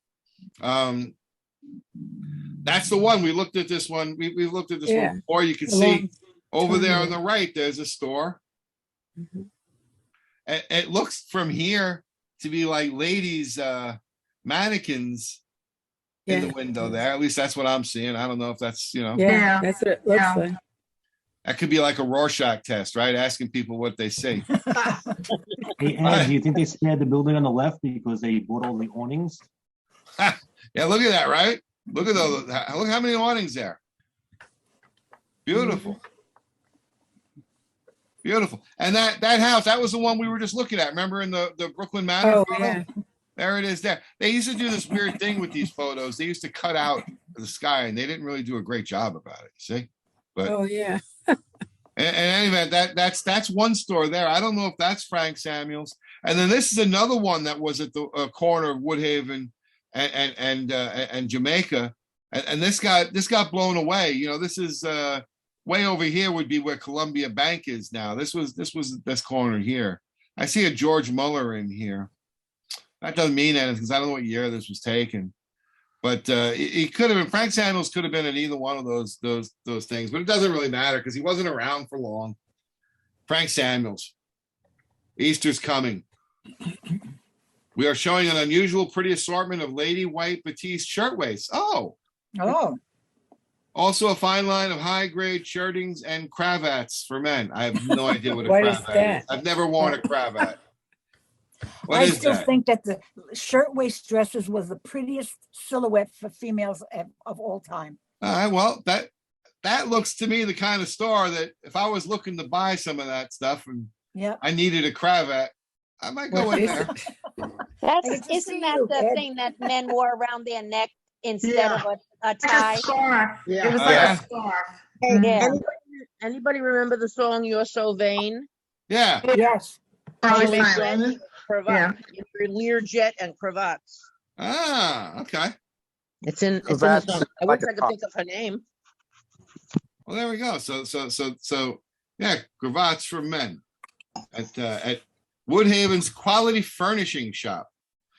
S1: That's the one. We looked at this one. We've looked at this
S4: Yeah.
S1: one before. You can
S4: A
S1: see
S4: long
S1: over
S4: time
S1: there on
S4: ago.
S1: the right, there's a store.
S4: Mhm.
S1: It looks from here to be like ladies' mannequins in the
S4: Yeah.
S1: window there. At least that's what I'm seeing. I don't know if that's,
S4: Yeah,
S3: Yeah.
S4: that's what it looks
S3: Yeah.
S4: like.
S1: that could be like a Rorschach test, right? Asking people what they see.
S9: Hey, Ed, do you think they spared the building on the left because they bought all the awnings?
S1: Yeah, look at that, right? Look at those. Look how many awnings there. Beautiful. Beautiful. And that house, that was the one we were just looking at. Remember in the Brooklyn Manor
S4: Oh,
S1: photo?
S4: yeah.
S1: There it is there. They used to do this weird thing with these photos. They used to cut out the sky and they didn't really do a great job about it, see? But
S4: Oh, yeah.
S1: in any event, that's one store there. I don't know if that's Frank Samuel's. And then this is another one that was at the corner of Woodhaven and Jamaica. And this got blown away. You know, this is way over here would be where Columbia Bank is now. This was this corner here. I see a George Muller in here. That doesn't mean anything because I don't know what year this was taken. But it could have been Frank Samuels could have been in either one of those things, but it doesn't really matter because he wasn't around for long. Frank Samuels. Easter's coming. We are showing an unusual, pretty assortment of lady white batiste shirtwaists. Oh. Also a fine line of high-grade shirtings and cravats for men. I have no idea what a
S4: What is
S1: cravat
S4: that?
S1: is. I've never worn a cravat. What
S2: I
S1: is
S2: still
S1: that?
S2: think that the shirtwaist dresses was the prettiest silhouette for females of all time.
S1: All right, well, that looks to me the kind of store that if I was looking to buy some of that stuff and
S2: Yeah.
S1: I needed a cravat, I might go
S4: What
S1: in
S4: is
S1: there.
S10: That's,
S2: I get to
S10: isn't
S2: see
S10: that
S2: you,
S10: the
S2: Ed.
S10: thing that men wore around their neck instead
S6: Yeah.
S10: of a
S3: Like
S10: tie?
S3: a scarf.
S6: Yeah.
S3: It was
S1: Oh,
S3: like
S1: yeah?
S3: a scarf.
S11: Hey,
S10: Yeah.
S11: anybody remember the song "You're So Vain"?
S1: Yeah.
S2: Yes.
S3: Probably
S11: Jimmy
S3: silent.
S11: Quens, cravat,
S3: Yeah.
S11: your Learjet and cravats.
S1: Ah, okay.
S11: It's in the
S12: Cravats
S11: song. I
S12: like
S11: wish
S12: a
S11: I could
S12: top.
S11: think of her name.
S1: Well, there we go. So yeah, cravats for men at Woodhaven's Quality Furnishing Shop.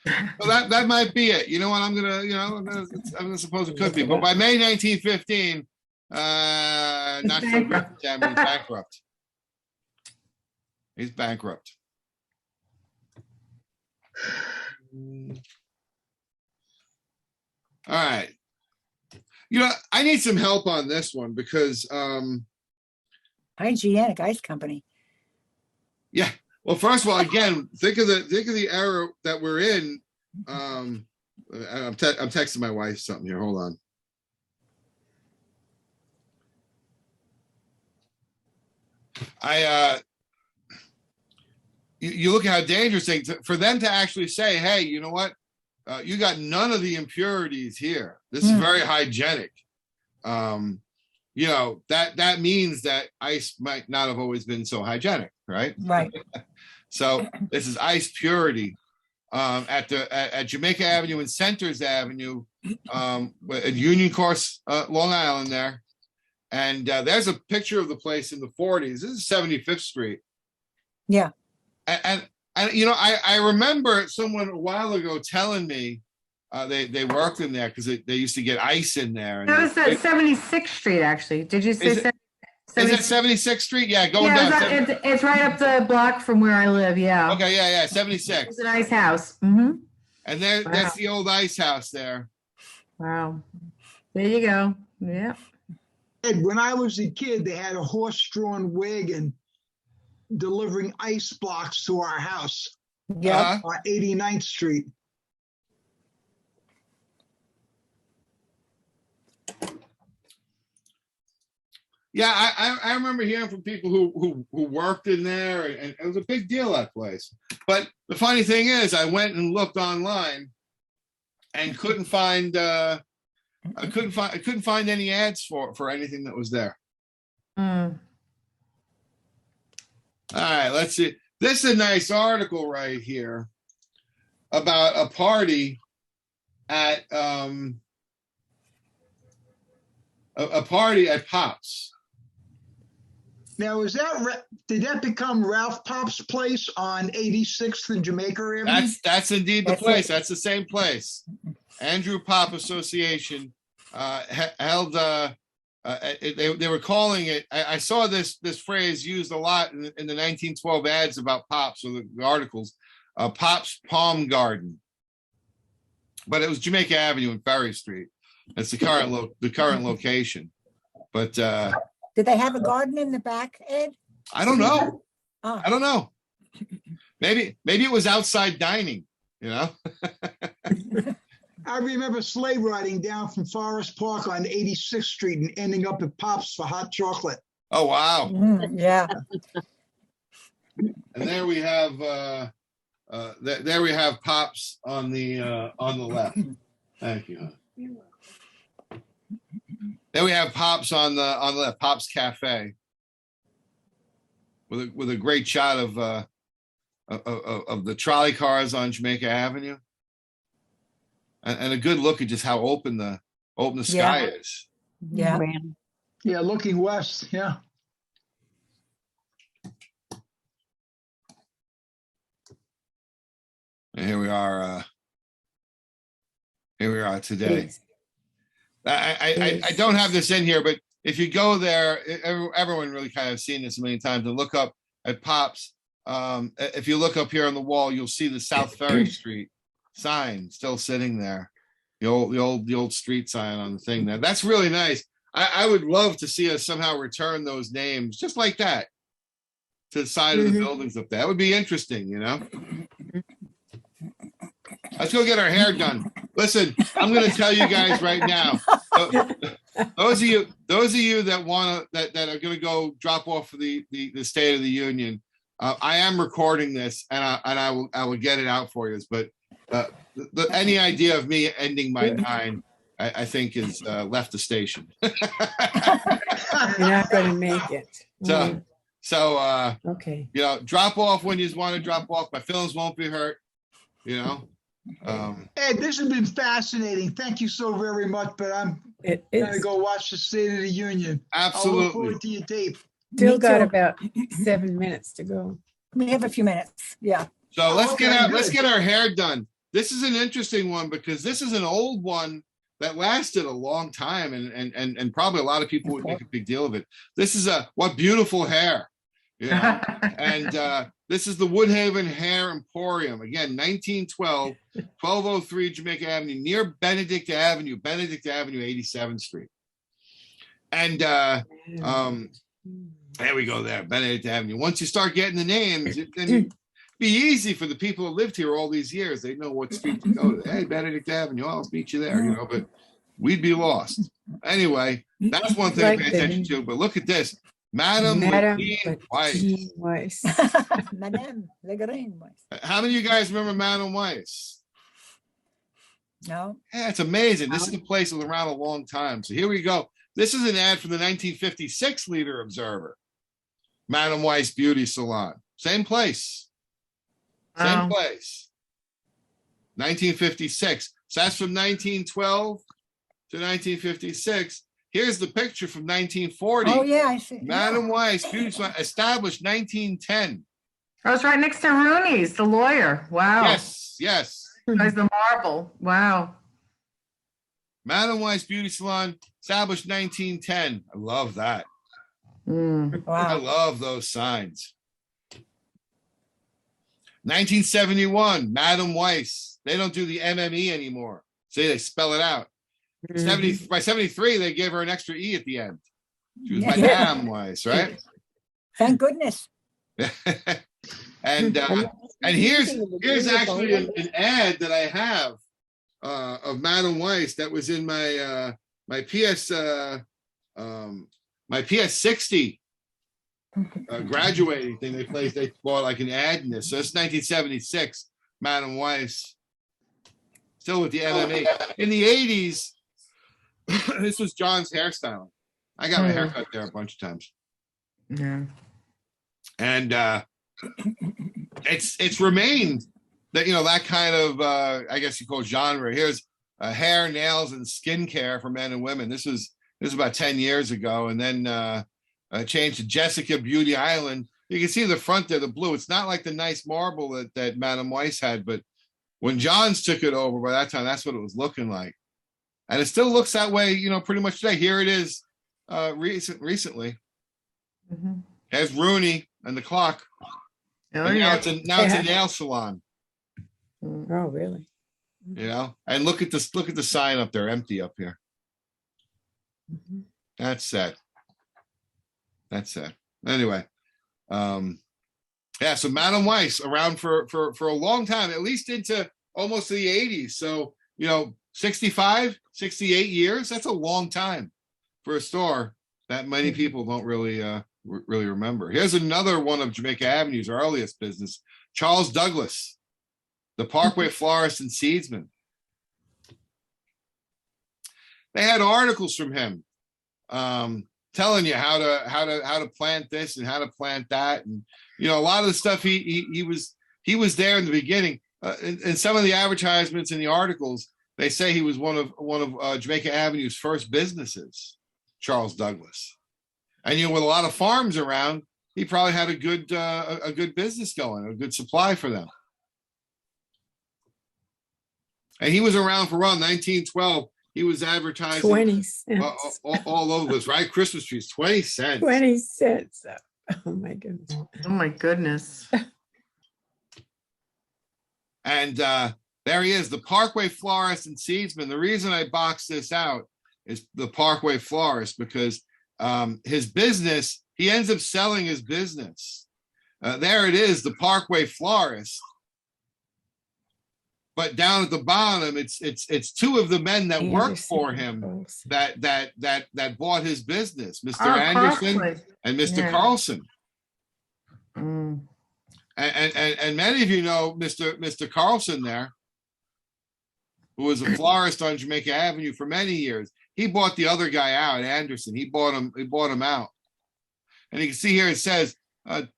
S1: So that might be it. You know what? I'm gonna suppose it could be. But by May 1915, not so good. He's bankrupt. He's bankrupt. All right. You know, I need some help on this one because
S2: Hygienic Ice Company.
S1: yeah. Well, first of all, again, think of the era that we're in. I'm texting my wife something here. Hold on. You look at how dangerous things for them to actually say, hey, you know what? You got none of the impurities here. This is very hygienic. You know, that means that ice might not have always been so hygienic, right?
S2: Right.
S1: So this is ice purity at Jamaica Avenue and Centers Avenue at Union Course, Long Island there. And there's a picture of the place in the 40s. This is 75th Street.
S2: Yeah.
S1: And you know, I remember someone a while ago telling me they worked in there because they used to get ice in there. And
S3: That was at 76th Street, actually. Did you say
S1: is it 76th Street? Yeah, going
S3: Yeah,
S1: down.
S3: it's right up the block from where I live. Yeah.
S1: Okay, yeah, 76.
S3: It's a nice house. Mm-hmm.
S1: And that's the old ice house there.
S3: Wow. There you go. Yeah.
S6: Ed, when I was a kid, they had a horse-drawn wagon delivering ice blocks to our house
S2: Yeah.
S6: on 89th Street.
S1: Yeah, I remember hearing from people who worked in there, and it was a big deal, that place. But the funny thing is, I went and looked online and couldn't find I couldn't find any ads for anything that was there.
S3: Mm.
S1: All right, let's see. This is a nice article right here about a party at a party at Pops.
S6: Now, did that become Ralph Pop's place on 86th and Jamaica Avenue?
S1: That's indeed the
S2: That's
S1: place.
S2: it.
S1: That's the same place. Andrew Pop Association held. They were calling it. I saw this phrase used a lot in the 1912 ads about Pops or the articles. Pop's Palm Garden, but it was Jamaica Avenue and Ferry Street. That's the current location. But
S2: Did they have a garden in the back, Ed?
S1: I don't know.
S2: Oh.
S1: I don't know. Maybe it was outside dining. You know.
S6: I remember sleigh riding down from Forest Park on 86th Street and ending up at Pop's for hot chocolate.
S1: Oh wow!
S2: Yeah.
S1: And there we have there we have Pops on the left. Thank you. Then we have Pops on the left, Pops Cafe, with a great shot of the trolley cars on Jamaica Avenue, and a good look at just how open the sky is.
S2: Yeah.
S6: Yeah, looking west. Yeah.
S1: And here we are. Here we are today. I don't have this in here, but if you go there, everyone really kind of seen this a million times, and look up at Pops. If you look up here on the wall, you'll see the South Ferry Street sign still sitting there. The old street sign on the thing there. That's really nice. I would love to see us somehow return those names just like that to the side of the buildings up there. That would be interesting, you know. Let's go get our hair done. Listen, I'm going to tell you guys right now. Those of you that that are going to go drop off for the State of the Union, I am recording this, and I will get it out for you. But any idea of me ending my 9, I think is left the station.
S4: You're not going to make it.
S1: So
S4: Okay.
S1: you know, drop off when you want to drop off. My feelings won't be hurt. You know.
S6: Ed, this has been fascinating. Thank you so very much. But I'm gonna go watch the State of the Union.
S1: Absolutely.
S6: I'll look forward to your tape.
S4: Still
S2: Me
S4: got
S2: too.
S4: about 7 minutes to go.
S2: We have a few minutes. Yeah.
S1: So let's
S6: Okay,
S1: get our hair done. This is an interesting one because this is an old one that lasted a long time, and probably a lot of people would make a big deal of it. This is what beautiful hair, you know. And this is the Woodhaven Hair Emporium. Again, 1912, 1203 Jamaica Avenue, near Benedict Avenue, 87th Street. And there we go there, Benedict Avenue. Once you start getting the names, it can be easy for the people who lived here all these years. They know what street to go to. Hey, Benedict Avenue, I'll meet you there, you know, but we'd be lost. Anyway, that's one thing to pay attention to. But look at this. Madame Weiss.
S2: Madame Legrand Weiss.
S1: How many of you guys remember Madame Weiss?
S2: No.
S1: Yeah, it's amazing. This is a place that was around a long time. So here we go. This is an ad from the 1956 Leader Observer. Madame Weiss Beauty Salon. Same place. Same place. 1956. So that's from 1912 to 1956. Here's the picture from 1940.
S2: Oh, yeah, I see.
S1: Madame Weiss Beauty Salon, established 1910.
S3: I was right next to Rooney's, the lawyer. Wow.
S1: Yes.
S3: There's the marble. Wow.
S1: Madame Weiss Beauty Salon, established 1910. I love that. I
S2: Wow.
S1: love those signs. 1971, Madame Weiss. They don't do the MME anymore. See, they spell it out. By 73, they gave her an extra E at the end. She was Madame Weiss, right?
S2: Thank goodness.
S1: And here's actually an ad that I have of Madame Weiss that was in my my PS 60 graduating thing. They bought like an ad in this. So it's 1976, Madame Weiss, still with the MMA. In the 80s, this was John's hairstyling. I got my haircut there a bunch of times.
S3: Yeah.
S1: And it's remained that, you know, that kind of I guess you call genre. Here's hair, nails, and skincare for men and women. This was about 10 years ago, and then changed to Jessica Beauty Island. You can see the front there, the blue. It's not like the nice marble that Madame Weiss had, but when Johns took it over by that time, that's what it was looking like. And it still looks that way, you know, pretty much today. Here it is recently.
S3: Mhm.
S1: There's Rooney and the clock.
S3: Oh,
S1: And
S3: yeah.
S1: now it's a nail salon,
S4: Oh, really?
S1: you know. And look at this, look at the sign up there, empty up here.
S4: Mhm.
S1: That's sad. That's sad. Anyway, yeah. So Madame Weiss around for a long time, at least into almost the 80s. So, you know, 65, 68 years. That's a long time for a store that many people don't really remember. Here's another one of Jamaica Avenue's earliest business, Charles Douglas, the Parkway florist and seedsman. They had articles from him telling you how to plant this and how to plant that, and you know, a lot of the stuff he was there in the beginning. In some of the advertisements in the articles, they say he was one of Jamaica Avenue's first businesses, Charles Douglas. And you know, with a lot of farms around, he probably had a good business going, a good supply for them. And he was around for around 1912. He was advertising
S4: 20 cents.
S1: all over this, right? Christmas trees, 20 cents.
S4: 20 cents. Oh, my goodness.
S3: Oh my goodness.
S1: And there he is, the Parkway florist and seedsman. The reason I boxed this out is the Parkway florist, because his business, he ends up selling his business. There it is, the Parkway florist. But down at the bottom, it's two of the men that worked for him that bought his business, Mr. Anderson and Mr. Carlson.
S3: Mm.
S1: And many of you know Mr. Carlson there, who was a florist on Jamaica Avenue for many years. He bought the other guy out, Anderson. He bought him out. And you can see here it says,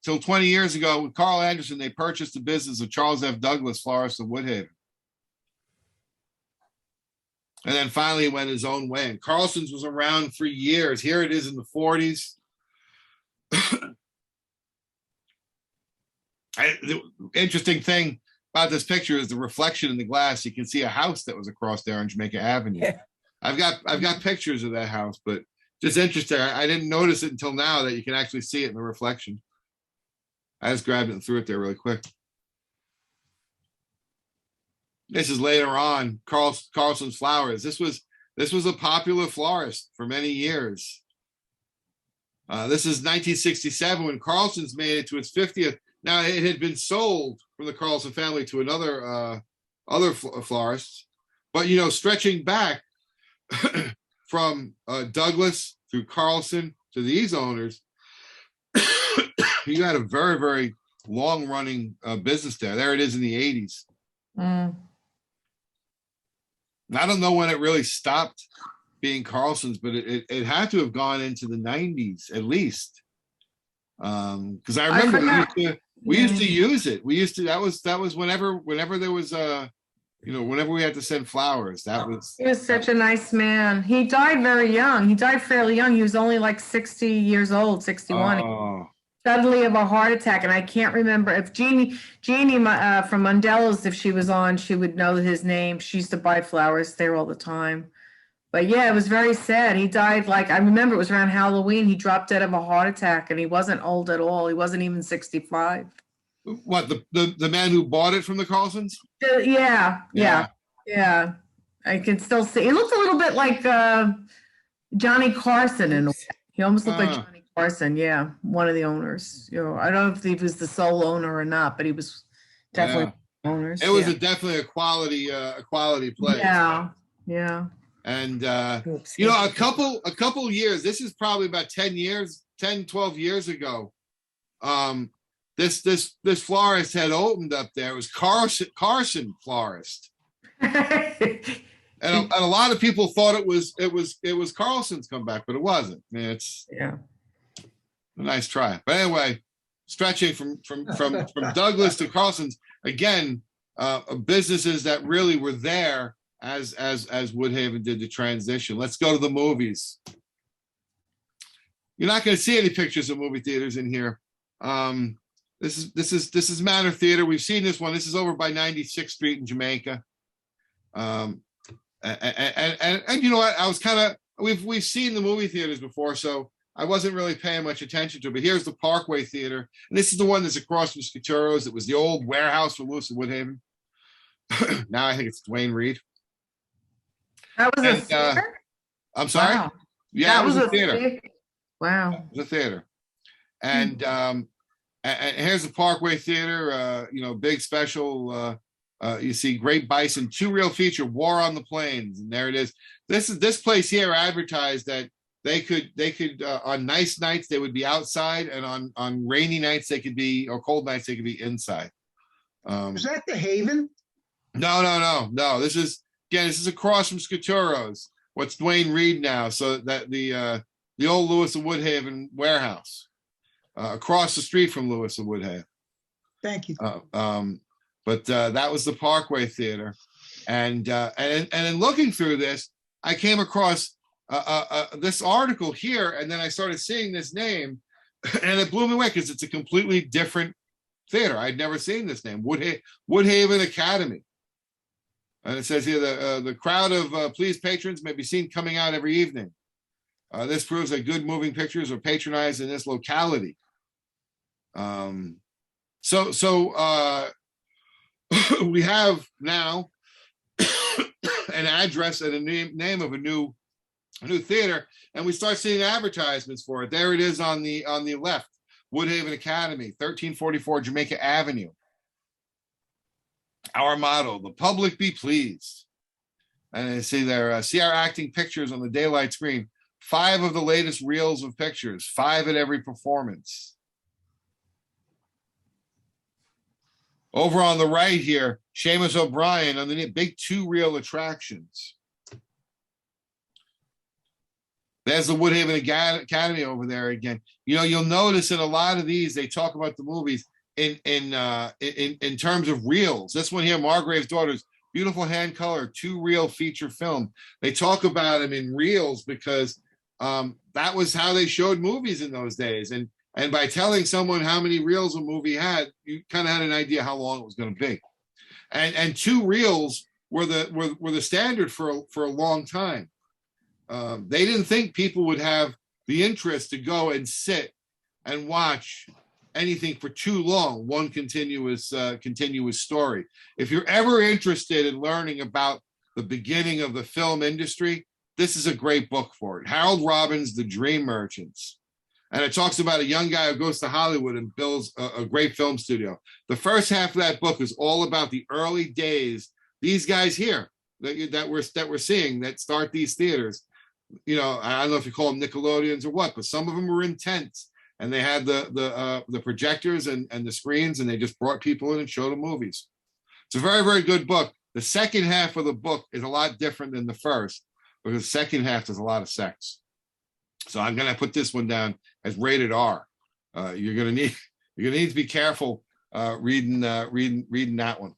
S1: till 20 years ago, with Carl Anderson, they purchased the business of Charles F. Douglas, florist of Woodhaven. And then finally he went his own way. And Carlson's was around for years. Here it is in the 40s. The interesting thing about this picture is the reflection in the glass. You can see a house that was across there on Jamaica Avenue. Yeah. I've got pictures of that house, but just interesting. I didn't notice it until now that you can actually see it in the reflection. I just grabbed it and threw it there really quick. This is later on, Carlson's Flowers. This was a popular florist for many years. This is 1967 when Carlson's made it to its 50th. Now it had been sold from the Carlson family to another other florist, but you know, stretching back from Douglas through Carlson to these owners, you had a very, very long running business there. There it is in the 80s. Mm. I don't know when it really stopped being Carlson's, but it had to have gone into the 90s at least. Because I remember we used to use it. That was whenever there was whenever we had to send flowers. He
S3: was such a nice man. He died very young. He died fairly young. He was only like 60 years old, 61.
S1: Oh.
S3: Suddenly of a heart attack, and I can't remember if Jeannie from Mundello's, if she was on, she would know his name. She used to buy flowers there all the time. But yeah, it was very sad. He died, like, I remember it was around Halloween. He dropped dead of a heart attack, and he wasn't old at all. He wasn't even 65.
S1: What, the man who bought it from the Carlsons?
S3: Yeah. I can still see. He looked a little bit like Johnny Carson in a way. He almost looked like Johnny Carson, yeah, one of the owners. You know, I don't know if he was the sole owner or not, but he was definitely owners.
S1: It was definitely a quality place.
S3: Yeah.
S1: And you know, a couple years, this is probably about 10, 12 years ago. This florist had opened up there. It was Carson Florist. And a lot of people thought it was Carlson's comeback, but it wasn't. I mean, it's a nice try. But anyway, stretching from Douglas to Carlson's, again, businesses that really were there as Woodhaven did the transition. Let's go to the movies. You're not going to see any pictures of movie theaters in here. This is Manor Theater. We've seen this one. This is over by 96th Street in Jamaica. And you know what? I was kind of, we've seen the movie theaters before, so I wasn't really paying much attention to it. But here's the Parkway Theater, and this is the one that's across from Scuturo's. It was the old warehouse for Lewis and Woodhaven. Now I think it's Dwayne Reed.
S3: That was a theater?
S1: I'm sorry.
S3: Wow.
S1: Yeah,
S3: That
S1: it was a theater.
S3: Wow.
S1: It was a theater. And and here's the Parkway Theater. You know, big special. You see Great Bison, 2 reel feature, War on the Plains, and there it is. This place here advertised that they could on nice nights they would be outside, and on rainy nights they could be, or cold nights they could be inside.
S6: Is that the Haven?
S1: No. This is across from Scuturo's. What's Dwayne Reed now? So that the old Lewis and Woodhaven warehouse, across the street from Lewis and Woodhaven.
S6: Thank you.
S1: But that was the Parkway Theater, and in looking through this, I came across this article here, and then I started seeing this name, and it blew me away because it's a completely different theater. I'd never seen this name, Woodhaven Academy. And it says here, the crowd of pleased patrons may be seen coming out every evening. This proves that good moving pictures are patronized in this locality. So we have now an address and a name of a new theater, and we start seeing advertisements for it. There it is on the left, Woodhaven Academy, 1344 Jamaica Avenue. Our motto: the public be pleased. And you see there, see our acting pictures on the daylight screen. 5 of the latest reels of pictures, 5 at every performance. Over on the right here, Seamus O'Brien underneath, big 2-reel attractions. There's the Woodhaven Academy over there again. You know, you'll notice in a lot of these, they talk about the movies in terms of reels. This one here, Margrave's Daughters, beautiful hand color, 2-reel feature film. They talk about them in reels because that was how they showed movies in those days. And by telling someone how many reels a movie had, you kind of had an idea how long it was going to be. And 2 reels were the standard for a long time. They didn't think people would have the interest to go and sit and watch anything for too long, one continuous story. If you're ever interested in learning about the beginning of the film industry, this is a great book for it. Harold Robbins' The Dream Merchants. And it talks about a young guy who goes to Hollywood and builds a great film studio. The first half of that book is all about the early days. These guys here that we're seeing that start these theaters, you know, I don't know if you call them Nickelodeons or what, but some of them were in tents, and they had the projectors and the screens, and they just brought people in and showed them movies. It's a very, very good book. The second half of the book is a lot different than the first, because the second half does a lot of sex. So I'm going to put this one down as rated R. You're going to need to be careful reading that one.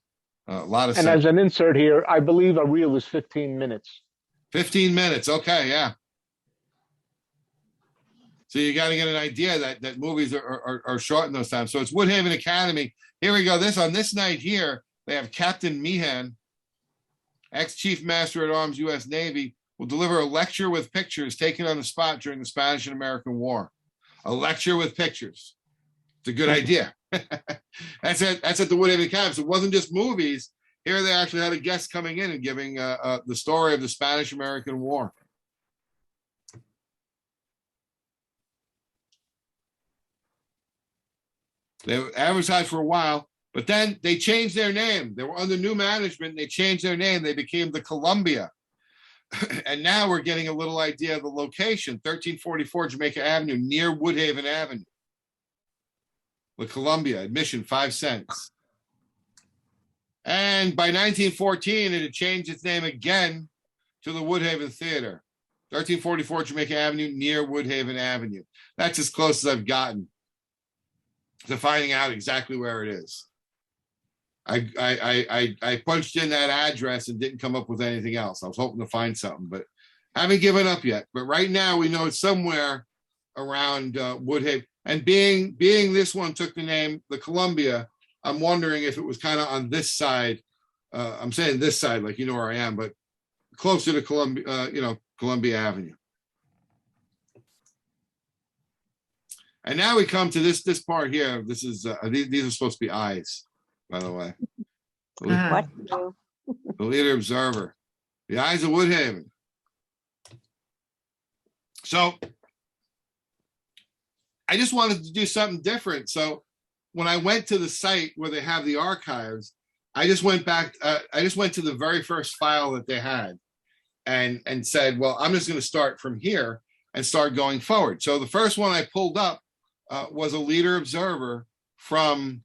S1: A lot of.
S12: And
S1: sex.
S12: as an insert here, I believe a reel is 15 minutes.
S1: 15 minutes. Okay, yeah. So you got to get an idea that movies are short in those times. So it's Woodhaven Academy. Here we go. On this night here, they have Captain Meehan, ex-Chief Master at Arms, U.S. Navy, will deliver a lecture with pictures taken on the spot during the Spanish and American War. A lecture with pictures. It's a good idea. That's at the Woodhaven Academy. So it wasn't just movies. Here they actually had a guest coming in and giving the story of the Spanish-American War. They were advertised for a while, but then they changed their name. They were under new management. They changed their name. They became the Columbia. And now we're getting a little idea of the location, 1344 Jamaica Avenue, near Woodhaven Avenue. The Columbia, admission 5 cents. And by 1914, it had changed its name again to the Woodhaven Theater, 1344 Jamaica Avenue, near Woodhaven Avenue. That's as close as I've gotten to finding out exactly where it is. I punched in that address and didn't come up with anything else. I was hoping to find something, but haven't given up yet. But right now we know it's somewhere around Woodhaven. And being this one took the name the Columbia, I'm wondering if it was kind of on this side. I'm saying this side, like you know where I am, but closer to Columbia, Columbia Avenue. And now we come to this part here. This is these are supposed to be eyes, by the way.
S3: Uh-huh.
S1: The Leader Observer, the eyes of Woodhaven. So I just wanted to do something different. So when I went to the site where they have the archives, I just went back. I just went to the very first file that they had, and said, well, I'm just going to start from here and start going forward. So the first one I pulled up was a Leader Observer from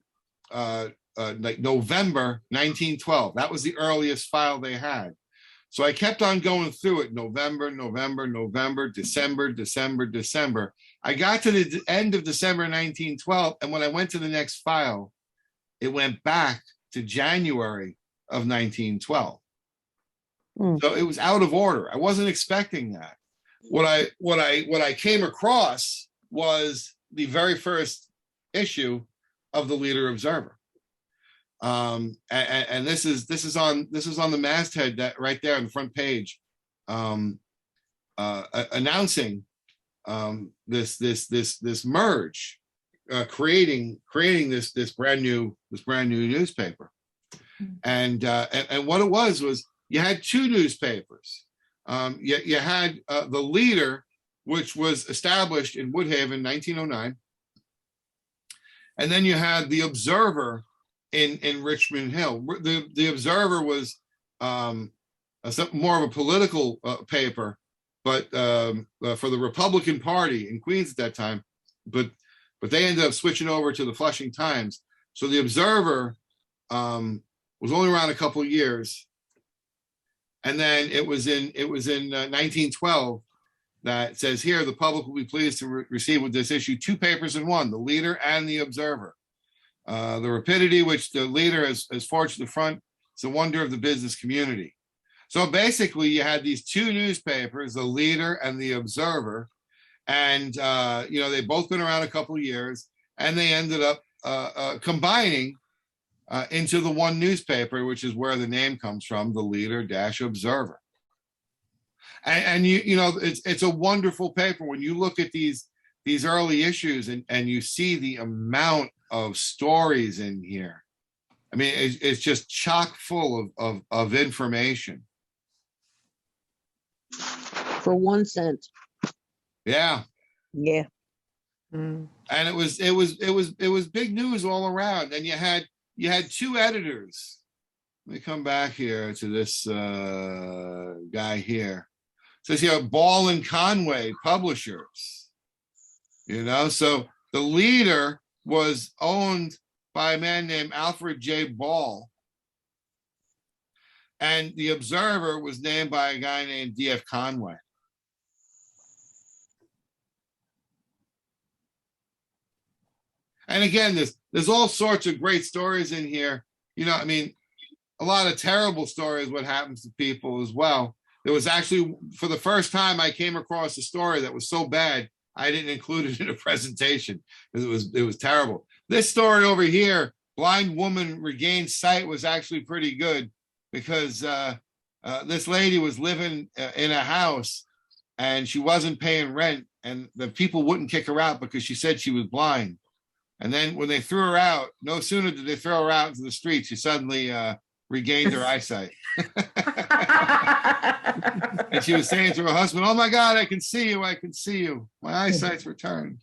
S1: like November 1912. That was the earliest file they had. So I kept on going through it, November, December. I got to the end of December 1912, and when I went to the next file, it went back to January of 1912. So it was out of order. I wasn't expecting that. What I came across was the very first issue of the Leader Observer. And this is on the masthead, that right there on the front page, announcing this merge, creating this brand new newspaper. And what it was you had two newspapers. You had the Leader, which was established in Woodhaven, 1909, and then you had the Observer in Richmond Hill. The Observer was more of a political paper, but for the Republican Party in Queens at that time. But they ended up switching over to the Flushing Times. So the Observer was only around a couple of years, and then it was in 1912 that says here, the public will be pleased to receive with this issue two papers in one, the Leader and the Observer. The rapidity which the Leader has forged to the front is a wonder of the business community. So basically, you had these two newspapers, the Leader and the Observer, and they both been around a couple of years, and they ended up combining into the one newspaper, which is where the name comes from, the Leader-Observer. And it's a wonderful paper when you look at these early issues and you see the amount of stories in here. I mean, it's just chock full of information.
S11: For 1 cent.
S1: Yeah.
S11: Yeah.
S1: And it was big news all around. And you had two editors. Let me come back here to this guy here. It says here, Ball and Conway Publishers. So the Leader was owned by a man named Alfred J. Ball. And the Observer was named by a guy named D.F. Conway. And again, there's all sorts of great stories in here. A lot of terrible stories, what happens to people as well. There was actually, for the first time, I came across a story that was so bad, I didn't include it in a presentation because it was terrible. This story over here, blind woman regained sight, was actually pretty good because this lady was living in a house and she wasn't paying rent, and the people wouldn't kick her out because she said she was blind. And then when they threw her out, no sooner did they throw her out into the street, she suddenly regained her eyesight. And she was saying to her husband, "Oh my God, I can see you. I can see you. My eyesight's returned."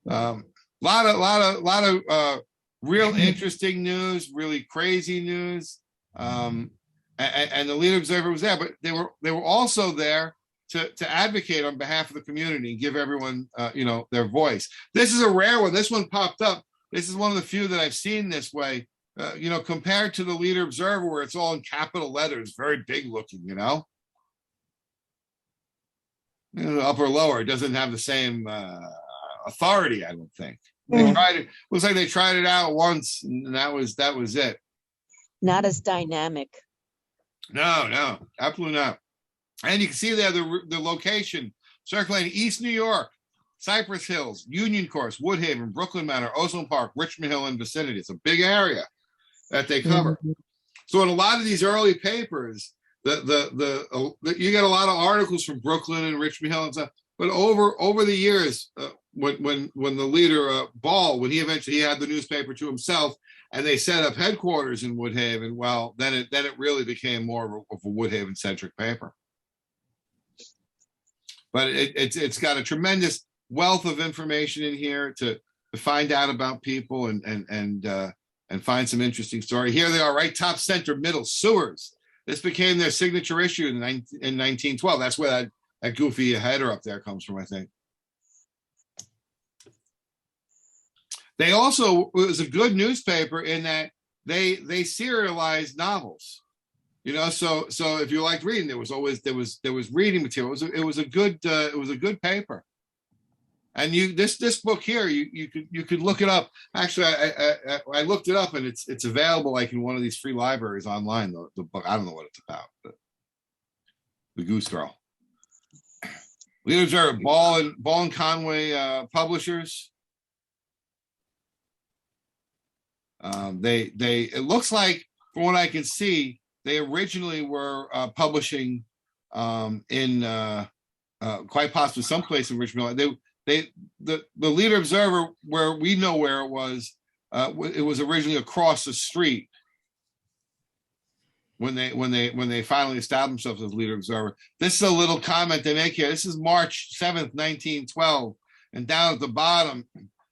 S1: Lot of real interesting news, really crazy news. And the Leader Observer was there, but they were also there to advocate on behalf of the community and give everyone their voice. This is a rare one. This one popped up. This is one of the few that I've seen this way. Compared to the Leader Observer, where it's all in capital letters, very big looking, upper lower, it doesn't have the same authority, I don't think. They tried it. Looks like they tried it out once, and that was it.
S10: Not as dynamic.
S1: No, absolutely not. And you can see there the location, circulating East New York, Cypress Hills, Union Course, Woodhaven, Brooklyn Manor, Ozone Park, Richmond Hill and vicinity. It's a big area that they cover. So in a lot of these early papers, you get a lot of articles from Brooklyn and Richmond Hill and stuff. But over the years, when the leader Ball, when he eventually had the newspaper to himself, and they set up headquarters in Woodhaven, well, then it really became more of a Woodhaven centric paper. But it's got a tremendous wealth of information in here to find out about people and find some interesting story. Here they are, right top center, middle, sewers. This became their signature issue in 1912. That's where that goofy header up there comes from, I think. They also, it was a good newspaper in that they serialized novels. You know, so if you liked reading, there was reading material. It was a good paper. And this book here, you could look it up. Actually, I looked it up, and it's available like in one of these free libraries online. The book, I don't know what it's about, but The Goose Girl. Leaders are Ball and Conway publishers. It looks like, from what I can see, they originally were publishing in quite possibly someplace in Richmond. The Leader Observer, where we know where it was originally across the street when they finally established themselves as Leader Observer. This is a little comment they make here. This is March 7th, 1912, and down at the bottom,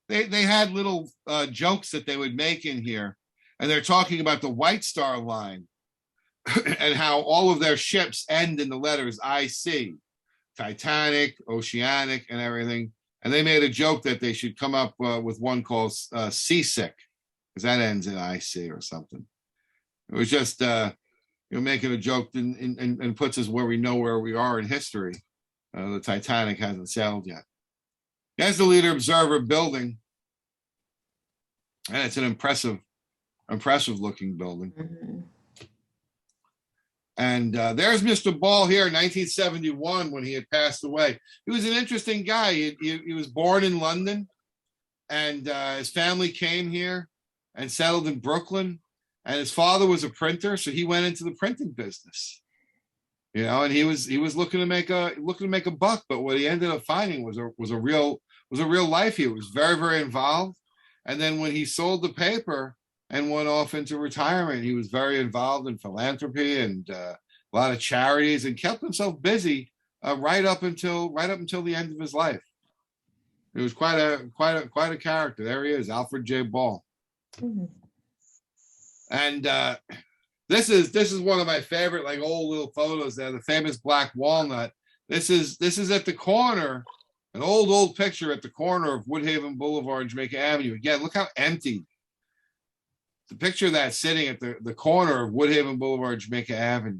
S1: they had little jokes that they would make in here, and they're talking about the White Star Line and how all of their ships end in the letters IC, Titanic, Oceanic, and everything. And they made a joke that they should come up with one called Seasick, because that ends in IC or something. It was just making a joke and puts us where we are in history. The Titanic hasn't sailed yet. Here's the Leader Observer building, and it's an impressive looking building.
S3: Mm-hmm.
S1: And there's Mr. Ball here in 1971 when he had passed away. He was an interesting guy. He was born in London, and his family came here and settled in Brooklyn. And his father was a printer, so he went into the printing business. You know, and he was looking to make a buck. But what he ended up finding was a real life. He was very, very involved. And then when he sold the paper and went off into retirement, he was very involved in philanthropy and a lot of charities, and kept himself busy right up until the end of his life. He was quite a character. There he is, Alfred J. Ball.
S3: Mm-hmm.
S1: And this is one of my favorite, like, old little photos there, the famous black walnut. This is at the corner, an old picture at the corner of Woodhaven Boulevard and Jamaica Avenue. Again, look how empty. The picture of that sitting at the corner of Woodhaven Boulevard, Jamaica Avenue.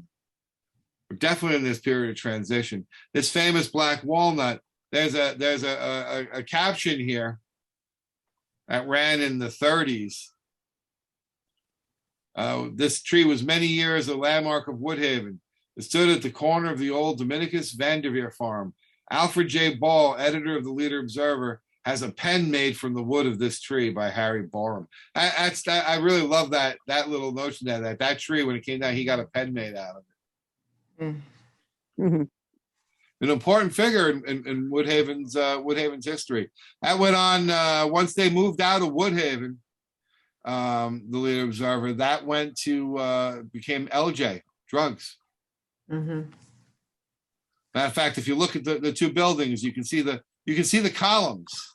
S1: We're definitely in this period of transition. This famous black walnut, there's a caption here that ran in the 30s. This tree was many years a landmark of Woodhaven. It stood at the corner of the old Dominicus Vanderveer farm. Alfred J. Ball, editor of the Leader Observer, has a pen made from the wood of this tree by Harry Borum. I really love that little notion that tree, when it came down, he got a pen made out of it.
S3: Mm-hmm.
S1: An important figure in Woodhaven's history. That went on once they moved out of Woodhaven. The Leader Observer, that went to became LJ Drugs.
S3: Mm-hmm.
S1: Matter of fact, if you look at the two buildings, you can see the columns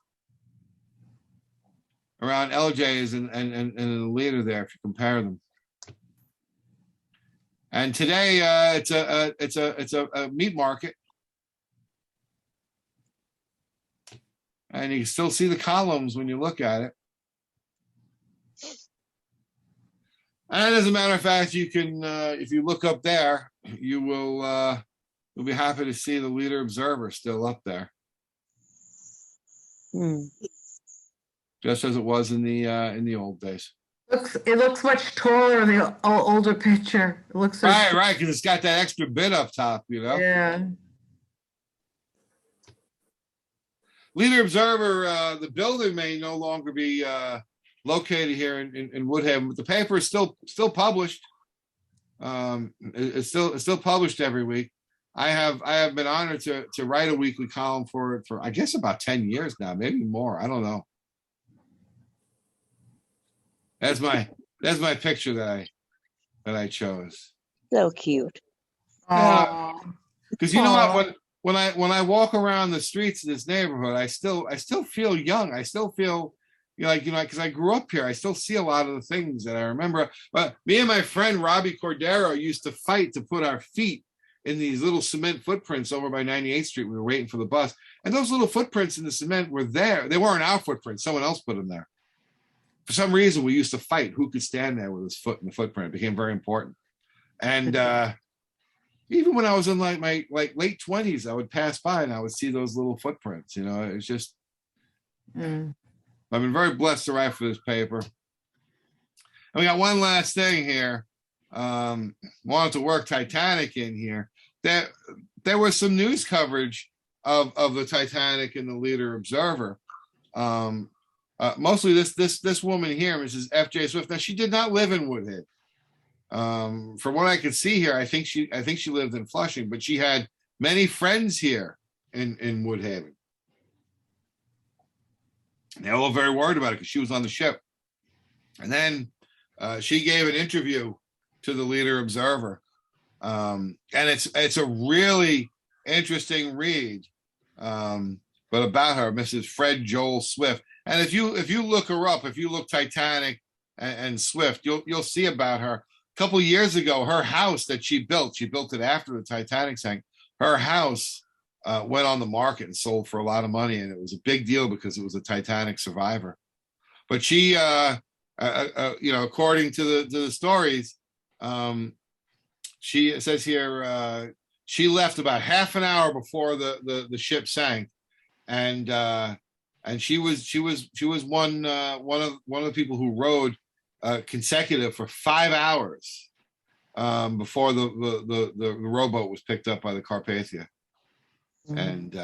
S1: around LJ's and the Leader there, if you compare them. And today it's a meat market, and you can still see the columns when you look at it. And as a matter of fact, you can, if you look up there, you'll be happy to see the Leader Observer still up there, just as it was in the old days.
S3: It looks much taller in the older picture. It looks
S1: right, because it's got that extra bit up top, you know.
S3: Yeah.
S1: Leader Observer, the building may no longer be located here in Woodhaven, but the paper is still published. It's still published every week. I have been honored to write a weekly column for I guess about 10 years now, maybe more. I don't know. That's my picture that I chose.
S10: So cute.
S1: Because you know what, when I walk around the streets of this neighborhood, I still feel young. I still feel because I grew up here. I still see a lot of the things that I remember. But me and my friend Robbie Cordero used to fight to put our feet in these little cement footprints over by 98th Street. We were waiting for the bus, and those little footprints in the cement were there. They weren't our footprints. Someone else put them there. For some reason, we used to fight who could stand there with his foot in the footprint. It became very important. And even when I was in my late 20s, I would pass by and I would see those little footprints. You know, it's just. I've been very blessed to write for this paper. And we got one last thing here. Wanted to work Titanic in here. There was some news coverage of the Titanic in the Leader Observer. Mostly this woman here, Mrs. F.J. Swift. Now, she did not live in Woodhaven. From what I could see here, I think she lived in Flushing, but she had many friends here in Woodhaven. They were all very worried about it because she was on the ship. And then she gave an interview to the Leader Observer. And it's a really interesting read. But about her, Mrs. Fred Joel Swift. And if you look her up, if you look Titanic and Swift, you'll see about her. A couple of years ago, her house that she built it after the Titanic sank. Her house went on the market and sold for a lot of money, and it was a big deal because it was a Titanic survivor. But she, according to the stories, she says here she left about half an hour before the ship sank, and she was one of the people who rode consecutive for 5 hours before the rowboat was picked up by the Carpathia. And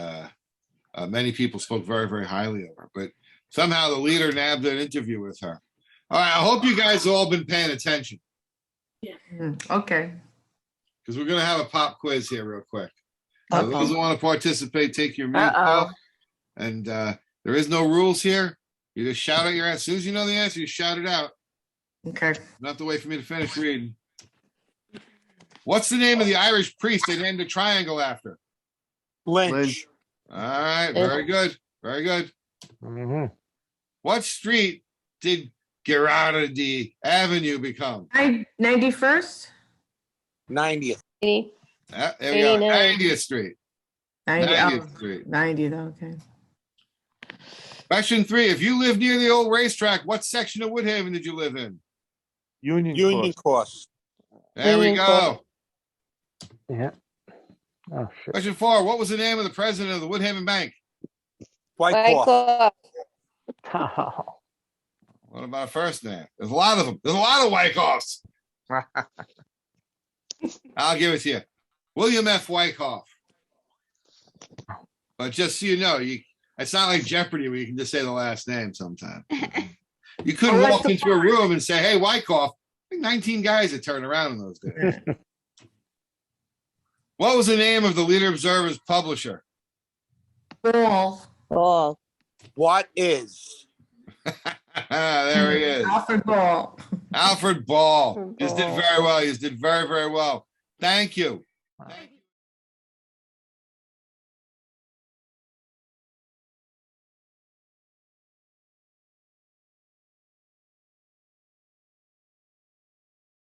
S1: many people spoke very, very highly of her, but somehow the leader nabbed an interview with her. All right, I hope you guys have all been paying attention.
S3: Okay.
S1: Because we're going to have a pop quiz here real quick. Those who want to participate, take your mute off. And there is no rules here. You just shout out your answer. As soon as you know the answer, you shout it out.
S3: Okay.
S1: You don't have to wait for me to finish reading. What's the name of the Irish priest they named a triangle after?
S13: Lynch.
S1: All right, very good. Very good.
S12: Mm-hmm.
S1: What street did Girardi Avenue become?
S3: 91st?
S13: 90th.
S1: There we go. 90th Street. 90th Street.
S3: 90th, okay.
S1: Question 3. If you live near the old racetrack, what section of Woodhaven did you live in?
S13: Union Course.
S1: There we go.
S12: Yeah. Oh, shit.
S1: Question 4. What was the name of the president of the Woodhaven Bank?
S13: Wyckoff.
S1: What about first name? There's a lot of them. There's a lot of Wyckoffs. I'll give it to you. William F. Wyckoff. But just so you know, it's not like Jeopardy where you can just say the last name sometimes. You could walk into a room and say, hey, Wyckoff. I think 19 guys had turned around in those days. What was the name of the Leader Observer's publisher?
S3: Ball.
S13: What is?
S1: There he is.
S3: Alfred Ball.
S1: Alfred Ball. You did very well. You did very, very well. Thank you. Thank you.